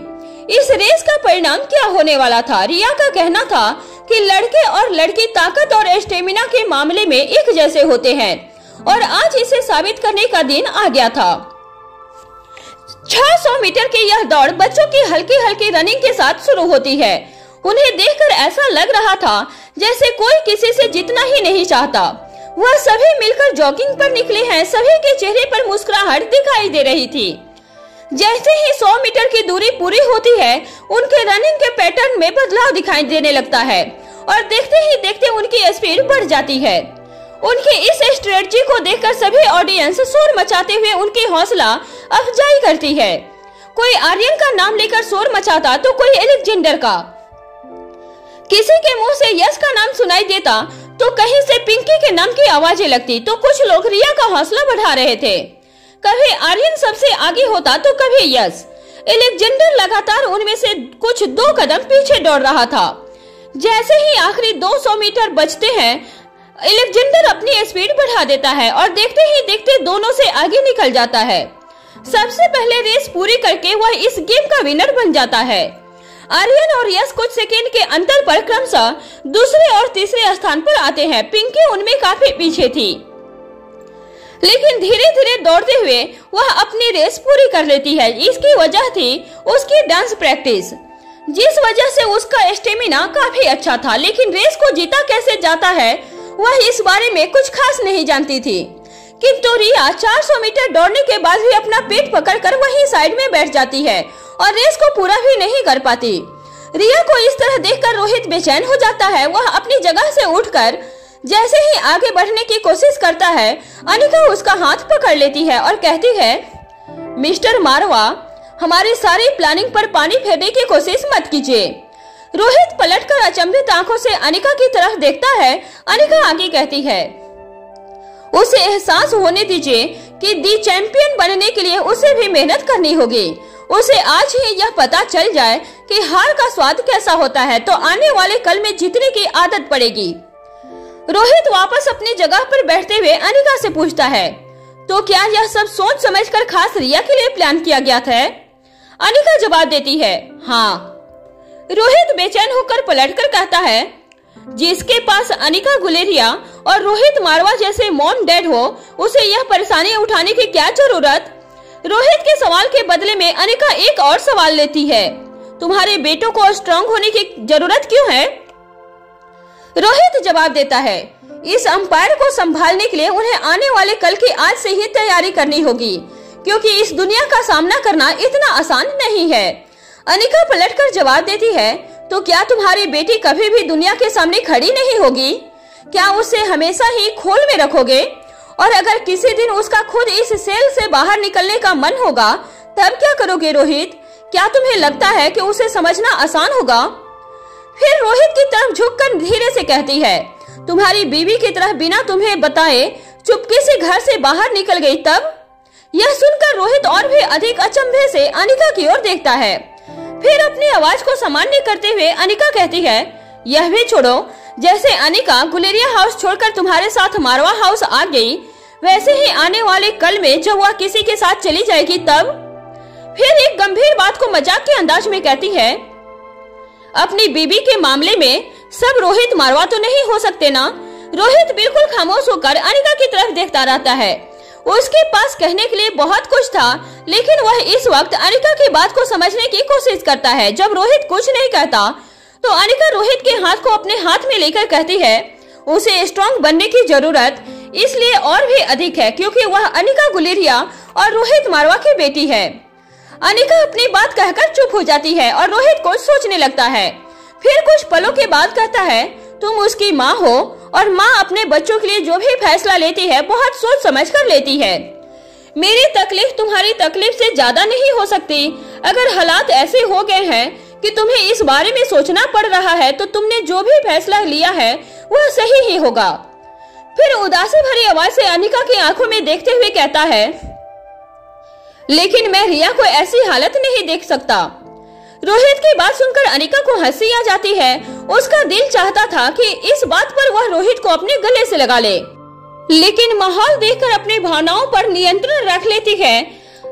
इस रेस का परिणाम क्या होने वाला था। रिया का कहना था कि लड़के और लड़की ताकत और स्टेमिना के मामले में एक जैसे होते हैं और आज इसे साबित करने का दिन आ गया था। 600 मीटर की यह दौड़ बच्चों की हल्की हल्की रनिंग के साथ शुरू होती है। उन्हें देखकर ऐसा लग रहा था जैसे कोई किसी से जीतना ही नहीं चाहता। वह सभी मिलकर जॉगिंग पर निकले हैं। सभी के चेहरे पर मुस्कुराहट दिखाई दे रही थी। जैसे ही 100 मीटर की दूरी पूरी होती है उनके रनिंग के पैटर्न में बदलाव दिखाई देने लगता है और देखते ही देखते उनकी स्पीड बढ़ जाती है। उनकी इस स्ट्रेटजी को देखकर सभी ऑडियंस शोर मचाते हुए उनकी हौसला अफजाई करती है। कोई आर्यन का नाम लेकर शोर मचाता तो कोई अलेक्जेंडर का, किसी के मुंह से यश का नाम सुनाई देता तो कहीं से पिंकी के नाम की आवाजें लगती। तो कुछ लोग रिया का हौसला बढ़ा रहे थे। कभी आर्यन सबसे आगे होता तो कभी यश। अलेक्जेंडर लगातार उनमें से कुछ 2 कदम पीछे दौड़ रहा था। जैसे ही आखिरी 200 मीटर बचते हैं, अलेक्जेंडर अपनी स्पीड बढ़ा देता है और देखते ही देखते दोनों से आगे निकल जाता है। सबसे पहले रेस पूरी करके वह इस गेम का विनर बन जाता है। आर्यन और यश कुछ सेकेंड के अंतर पर क्रमशः दूसरे और तीसरे स्थान पर आते हैं। पिंकी उनमें काफी पीछे थी, लेकिन धीरे धीरे दौड़ते हुए वह अपनी रेस पूरी कर लेती है। इसकी वजह थी उसकी डांस प्रैक्टिस, जिस वजह से उसका स्टेमिना काफी अच्छा था। लेकिन रेस को जीता कैसे जाता है वह इस बारे में कुछ खास नहीं जानती थी। किंतु रिया 400 मीटर दौड़ने के बाद भी अपना पेट पकड़कर वहीं साइड में बैठ जाती है और रेस को पूरा भी नहीं कर पाती। रिया को इस तरह देखकर रोहित बेचैन हो जाता है। वह अपनी जगह से उठकर जैसे ही आगे बढ़ने की कोशिश करता है, अनिका उसका हाथ पकड़ लेती है और कहती है, मिस्टर मारवा, हमारी सारी प्लानिंग पर पानी फेरने की कोशिश मत कीजिए। रोहित पलटकर अचंभित आंखों से अनिका की तरफ देखता है। अनिका आगे कहती है, उसे एहसास होने दीजिए कि दी चैंपियन बनने के लिए उसे भी मेहनत करनी होगी। उसे आज ही यह पता चल जाए कि हार का स्वाद कैसा होता है, तो आने वाले कल में जीतने की आदत पड़ेगी। रोहित वापस अपनी जगह पर बैठते हुए अनिका से पूछता है, तो क्या यह सब सोच समझकर खास रिया के लिए प्लान किया गया था? अनिका जवाब देती है, हाँ। रोहित बेचैन होकर पलटकर कहता है, जिसके पास अनिका गुलेरिया और रोहित मारवा जैसे मॉम डैड हो, उसे यह परेशानी उठाने की क्या जरूरत? रोहित के सवाल के बदले में अनिका एक और सवाल लेती है, तुम्हारे बेटों को स्ट्रांग होने की जरूरत क्यों है? रोहित जवाब देता है, इस अंपायर को संभालने के लिए उन्हें आने वाले कल की आज से ही तैयारी करनी होगी, क्योंकि इस दुनिया का सामना करना इतना आसान नहीं है। अनिका पलटकर जवाब देती है, तो क्या तुम्हारी बेटी कभी भी दुनिया के सामने खड़ी नहीं होगी? क्या उसे हमेशा ही खोल में रखोगे? और अगर किसी दिन उसका खुद इस सेल से बाहर निकलने का मन होगा, तब क्या करोगे रोहित? क्या तुम्हें लगता है कि उसे समझना आसान होगा? फिर रोहित की तरफ झुककर धीरे से कहती है, तुम्हारी बीवी की तरह बिना तुम्हें बताए चुपके से घर से बाहर निकल गई तब? यह सुनकर रोहित और भी अधिक अचंभे से अनिका की ओर देखता है। फिर अपनी आवाज को सामान्य करते हुए अनिका कहती है, यह भी छोड़ो, जैसे अनिका गुलेरिया हाउस छोड़कर तुम्हारे साथ मारवा हाउस आ गई, वैसे ही आने वाले कल में जब वह किसी के साथ चली जाएगी तब? फिर एक गंभीर बात को मजाक के अंदाज में कहती है, अपनी बीबी के मामले में सब रोहित मारवा तो नहीं हो सकते ना? रोहित बिल्कुल खामोश होकर अनिका की तरफ देखता रहता है। उसके पास कहने के लिए बहुत कुछ था, लेकिन वह इस वक्त अनिका की बात को समझने की कोशिश करता है। जब रोहित कुछ नहीं कहता तो अनिका रोहित के हाथ को अपने हाथ में लेकर कहती है, उसे स्ट्रांग बनने की जरूरत इसलिए और भी अधिक है क्योंकि वह अनिका गुलेरिया और रोहित मारवा की बेटी है। अनिका अपनी बात कहकर चुप हो जाती है और रोहित को सोचने लगता है। फिर कुछ पलों के बाद कहता है, तुम उसकी माँ हो और माँ अपने बच्चों के लिए जो भी फैसला लेती है बहुत सोच समझ कर लेती है। मेरी तकलीफ तुम्हारी तकलीफ से ज्यादा नहीं हो सकती। अगर हालात ऐसे हो गए हैं कि तुम्हें इस बारे में सोचना पड़ रहा है, तो तुमने जो भी फैसला लिया है वह सही ही होगा। फिर उदासी भरी आवाज से अनिका की आंखों में देखते हुए कहता है, लेकिन मैं रिया को ऐसी हालत नहीं देख सकता। रोहित की बात सुनकर अनिका को हंसी आ जाती है। उसका दिल चाहता था कि इस बात पर वह रोहित को अपने गले से लगा ले, लेकिन माहौल देखकर अपनी भावनाओं पर नियंत्रण रख लेती है।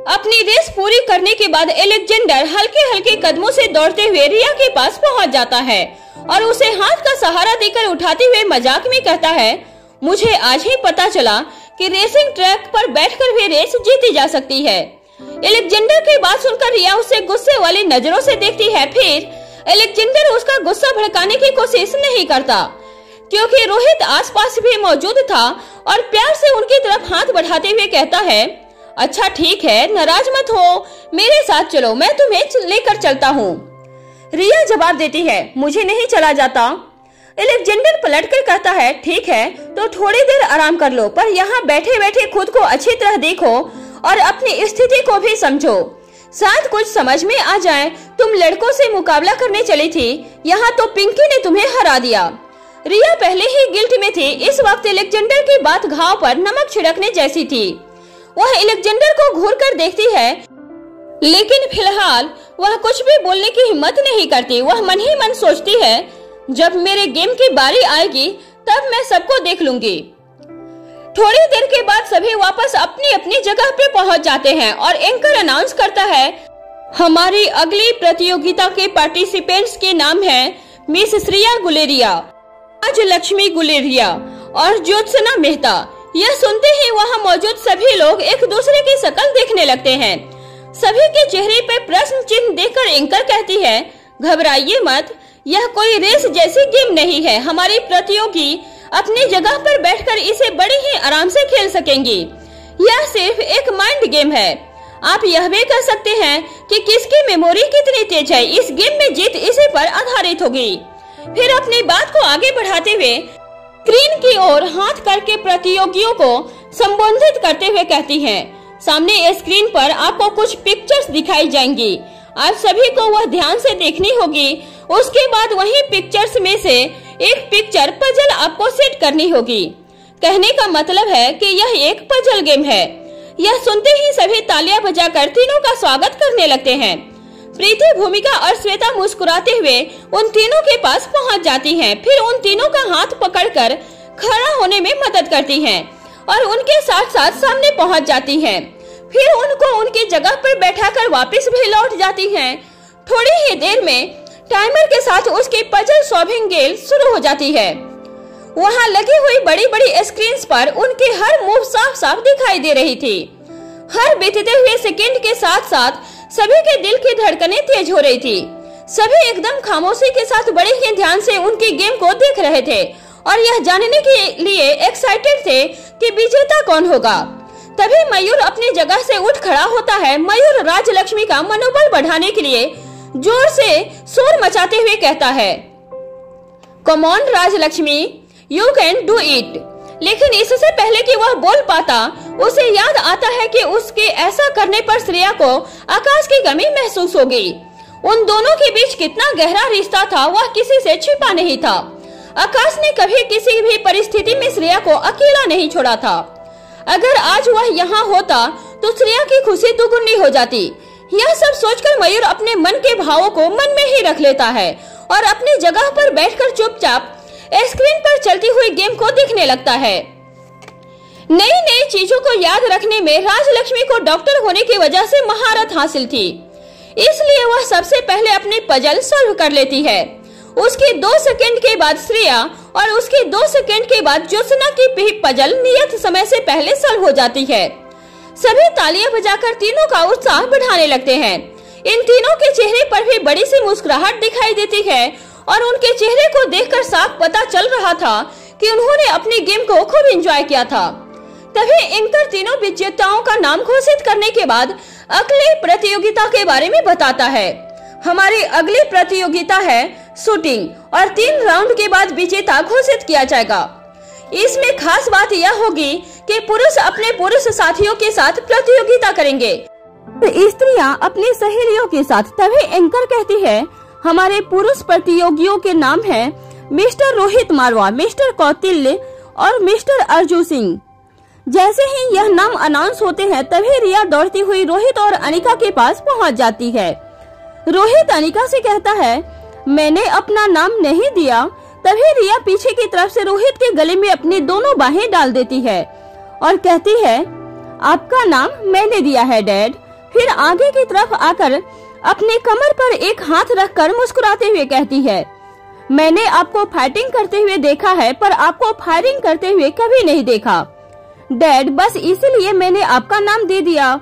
अपनी रेस पूरी करने के बाद अलेक्जेंडर हल्के हल्के कदमों से दौड़ते हुए रिया के पास पहुंच जाता है और उसे हाथ का सहारा देकर उठाते हुए मजाक में कहता है, मुझे आज ही पता चला कि रेसिंग ट्रैक पर बैठकर भी रेस जीती जा सकती है। अलेक्जेंडर की बात सुनकर रिया उसे गुस्से वाली नजरों से देखती है। फिर अलेक्जेंडर उसका गुस्सा भड़काने की कोशिश नहीं करता, क्योंकि रोहित आसपास भी मौजूद था और प्यार से उनकी तरफ हाथ बढ़ाते हुए कहता है, अच्छा ठीक है, नाराज मत हो, मेरे साथ चलो, मैं तुम्हें लेकर चलता हूँ। रिया जवाब देती है, मुझे नहीं चला जाता। एलेक्जेंडर पलटकर कहता है, ठीक है तो थोड़ी देर आराम कर लो, पर यहाँ बैठे बैठे खुद को अच्छी तरह देखो और अपनी स्थिति को भी समझो। शायद कुछ समझ में आ जाए। तुम लड़कों से मुकाबला करने चली थी, यहाँ तो पिंकी ने तुम्हें हरा दिया। रिया पहले ही गिल्ट में थी। इस वक्त एलेक्जेंडर की बात घाव पर नमक छिड़कने जैसी थी। वह एलेक्जेंडर को घूर कर देखती है, लेकिन फिलहाल वह कुछ भी बोलने की हिम्मत नहीं करती। वह मन ही मन सोचती है, जब मेरे गेम की बारी आएगी तब मैं सबको देख लूंगी। थोड़ी देर के बाद सभी वापस अपनी अपनी जगह पे पहुंच जाते हैं और एंकर अनाउंस करता है, हमारी अगली प्रतियोगिता के पार्टिसिपेंट्स के नाम है मिस श्रेया गुलेरिया, राजलक्ष्मी गुलेरिया और ज्योत्सना मेहता। यह सुनते ही वहां मौजूद सभी लोग एक दूसरे की शक्ल देखने लगते हैं। सभी के चेहरे पर प्रश्न चिन्ह देखकर एंकर कहती है, घबराइए मत, यह कोई रेस जैसी गेम नहीं है। हमारी प्रतियोगी अपनी जगह पर बैठकर इसे बड़े ही आराम से खेल सकेंगी। यह सिर्फ एक माइंड गेम है। आप यह भी कह सकते हैं कि किसकी मेमोरी कितनी तेज है। इस गेम में जीत इसी पर आधारित होगी। फिर अपनी बात को आगे बढ़ाते हुए स्क्रीन की ओर हाथ करके प्रतियोगियों को संबोधित करते हुए कहती है, सामने स्क्रीन पर आपको कुछ पिक्चर्स दिखाई जाएंगी। आप सभी को वह ध्यान से देखनी होगी। उसके बाद वही पिक्चर्स में से एक पिक्चर पजल आपको सेट करनी होगी। कहने का मतलब है कि यह एक पजल गेम है। यह सुनते ही सभी तालियां बजाकर तीनों का स्वागत करने लगते हैं। प्रीति, भूमिका और श्वेता मुस्कुराते हुए उन तीनों के पास पहुंच जाती हैं। फिर उन तीनों का हाथ पकड़कर खड़ा होने में मदद करती हैं और उनके साथ साथ सामने पहुंच जाती हैं। फिर उनको उनकी जगह पर बैठाकर वापस भी लौट जाती हैं। थोड़ी ही देर में टाइमर के साथ उसकी पजल सॉल्विंग गेम शुरू हो जाती है। वहां लगी हुई बड़ी बड़ी स्क्रीन पर उनके हर मूव साफ साफ दिखाई दे रही थी। हर बीतते हुए सेकंड के साथ साथ सभी के दिल की धड़कनें तेज हो रही थी। सभी एकदम खामोशी के साथ बड़े ही ध्यान से उनकी गेम को देख रहे थे और यह जानने के लिए एक्साइटेड थे कि विजेता कौन होगा। तभी मयूर अपनी जगह से उठ खड़ा होता है। मयूर राजलक्ष्मी का मनोबल बढ़ाने के लिए जोर से शोर मचाते हुए कहता है, come on Rajalakshmi, you can do it. लेकिन इससे पहले कि वह बोल पाता, उसे याद आता है कि उसके ऐसा करने पर श्रेया को आकाश की कमी महसूस होगी। उन दोनों के बीच कितना गहरा रिश्ता था, वह किसी से छिपा नहीं था। आकाश ने कभी किसी भी परिस्थिति में श्रेया को अकेला नहीं छोड़ा था। अगर आज वह यहाँ होता तो श्रेया की खुशी दुगुनी हो जाती। यह सब सोचकर मयूर अपने मन के भावों को मन में ही रख लेता है और अपनी जगह पर बैठकर चुपचाप स्क्रीन पर चलती हुई गेम को देखने लगता है। नई नई चीजों को याद रखने में राजलक्ष्मी को डॉक्टर होने की वजह से महारत हासिल थी, इसलिए वह सबसे पहले अपनी पजल सॉल्व कर लेती है। उसके 2 सेकंड के बाद श्रेया और उसके 2 सेकंड के बाद ज्योत्सना की पजल नियत समय से पहले सॉल्व हो जाती है। सभी तालियां बजाकर तीनों का उत्साह बढ़ाने लगते हैं। इन तीनों के चेहरे पर भी बड़ी सी मुस्कुराहट दिखाई देती है और उनके चेहरे को देखकर साफ पता चल रहा था कि उन्होंने अपनी गेम को खूब एंजॉय किया था। तभी एंकर तीनों विजेताओं का नाम घोषित करने के बाद अगली प्रतियोगिता के बारे में बताता है। हमारी अगली प्रतियोगिता है शूटिंग और 3 राउंड के बाद विजेता घोषित किया जाएगा। इसमें खास बात यह होगी कि पुरुष अपने पुरुष साथियों के साथ प्रतियोगिता करेंगे, स्त्रियां अपनी सहेलियों के साथ। तभी एंकर कहती है, हमारे पुरुष प्रतियोगियों के नाम है मिस्टर रोहित मारवा, मिस्टर कौटिल्य और मिस्टर अर्जुन सिंह। जैसे ही यह नाम अनाउंस होते हैं तभी रिया दौड़ती हुई रोहित और अनिका के पास पहुंच जाती है। रोहित अनिका से कहता है, मैंने अपना नाम नहीं दिया। तभी रिया पीछे की तरफ से रोहित के गले में अपनी दोनों बाहें डाल देती है और कहती है, आपका नाम मैंने दिया है डैड। फिर आगे की तरफ आकर अपने कमर पर एक हाथ रखकर मुस्कुराते हुए कहती है, मैंने आपको फाइटिंग करते हुए देखा है पर आपको फायरिंग करते हुए कभी नहीं देखा डैड, बस इसीलिए मैंने आपका नाम दे दिया।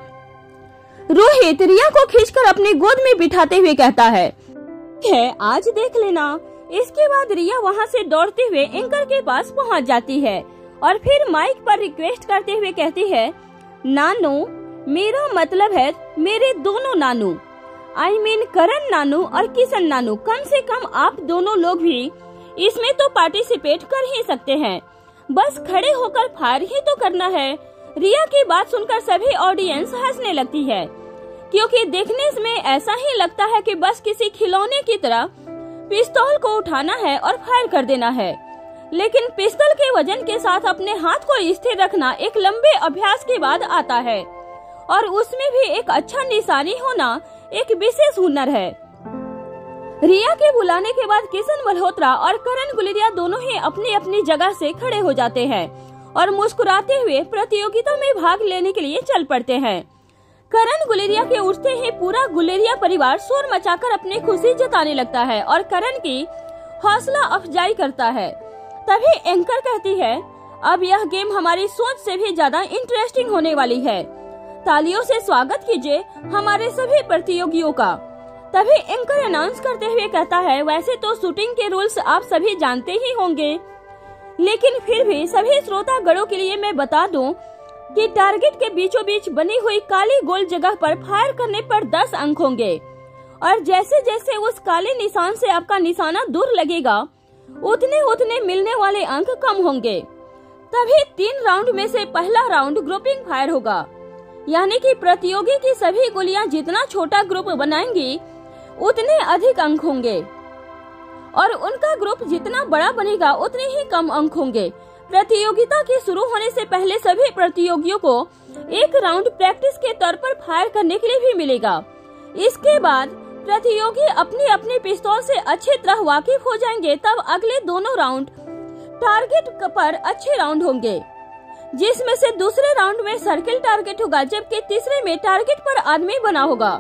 रोहित रिया को खींचकर अपनी गोद में बिठाते हुए कहता है, आज देख लेना। इसके बाद रिया वहाँ से दौड़ते हुए एंकर के पास पहुँच जाती है और फिर माइक पर रिक्वेस्ट करते हुए कहती है, नानू, मेरा मतलब है मेरे दोनों नानू, I mean करण नानू और किशन नानू, कम से कम आप दोनों लोग भी इसमें तो पार्टिसिपेट कर ही सकते हैं, बस खड़े होकर फायर ही तो करना है। रिया की बात सुनकर सभी ऑडियंस हंसने लगती है, क्योंकि देखने में ऐसा ही लगता है कि बस किसी खिलौने की तरह पिस्तौल को उठाना है और फायर कर देना है। लेकिन पिस्तौल के वजन के साथ अपने हाथ को स्थिर रखना एक लंबे अभ्यास के बाद आता है, और उसमें भी एक अच्छा निशानी होना एक विशेष हुनर है। रिया के बुलाने के बाद किशन मल्होत्रा और करण गुलेरिया दोनों ही अपनी अपनी जगह से खड़े हो जाते हैं और मुस्कुराते हुए प्रतियोगिता में भाग लेने के लिए चल पड़ते हैं। करण गुलेरिया के उठते ही पूरा गुलेरिया परिवार शोर मचाकर अपनी खुशी जताने लगता है और करण की हौसला अफजाई करता है। तभी एंकर कहती है, अब यह गेम हमारी सोच से भी ज्यादा इंटरेस्टिंग होने वाली है। तालियों से स्वागत कीजिए हमारे सभी प्रतियोगियों का। तभी एंकर अनाउंस करते हुए कहता है, वैसे तो शूटिंग के रूल्स आप सभी जानते ही होंगे, लेकिन फिर भी सभी श्रोतागणों के लिए मैं बता दूं कि टारगेट के बीचों बीच बनी हुई काली गोल जगह पर फायर करने पर 10 अंक होंगे, और जैसे जैसे उस काले निशान से आपका निशाना दूर लगेगा उतने उतने मिलने वाले अंक कम होंगे। तभी 3 राउंड में से पहला राउंड ग्रुपिंग फायर होगा, यानी कि प्रतियोगी की सभी गोलियां जितना छोटा ग्रुप बनाएंगी उतने अधिक अंक होंगे, और उनका ग्रुप जितना बड़ा बनेगा उतने ही कम अंक होंगे। प्रतियोगिता के शुरू होने से पहले सभी प्रतियोगियों को एक राउंड प्रैक्टिस के तौर पर फायर करने के लिए भी मिलेगा। इसके बाद प्रतियोगी अपनी अपनी पिस्तौल से अच्छी तरह वाकिफ हो जाएंगे, तब अगले दोनों राउंड टारगेट पर अच्छे राउंड होंगे, जिसमें से दूसरे राउंड में सर्किल टारगेट होगा, जबकि तीसरे में टारगेट पर आदमी बना होगा।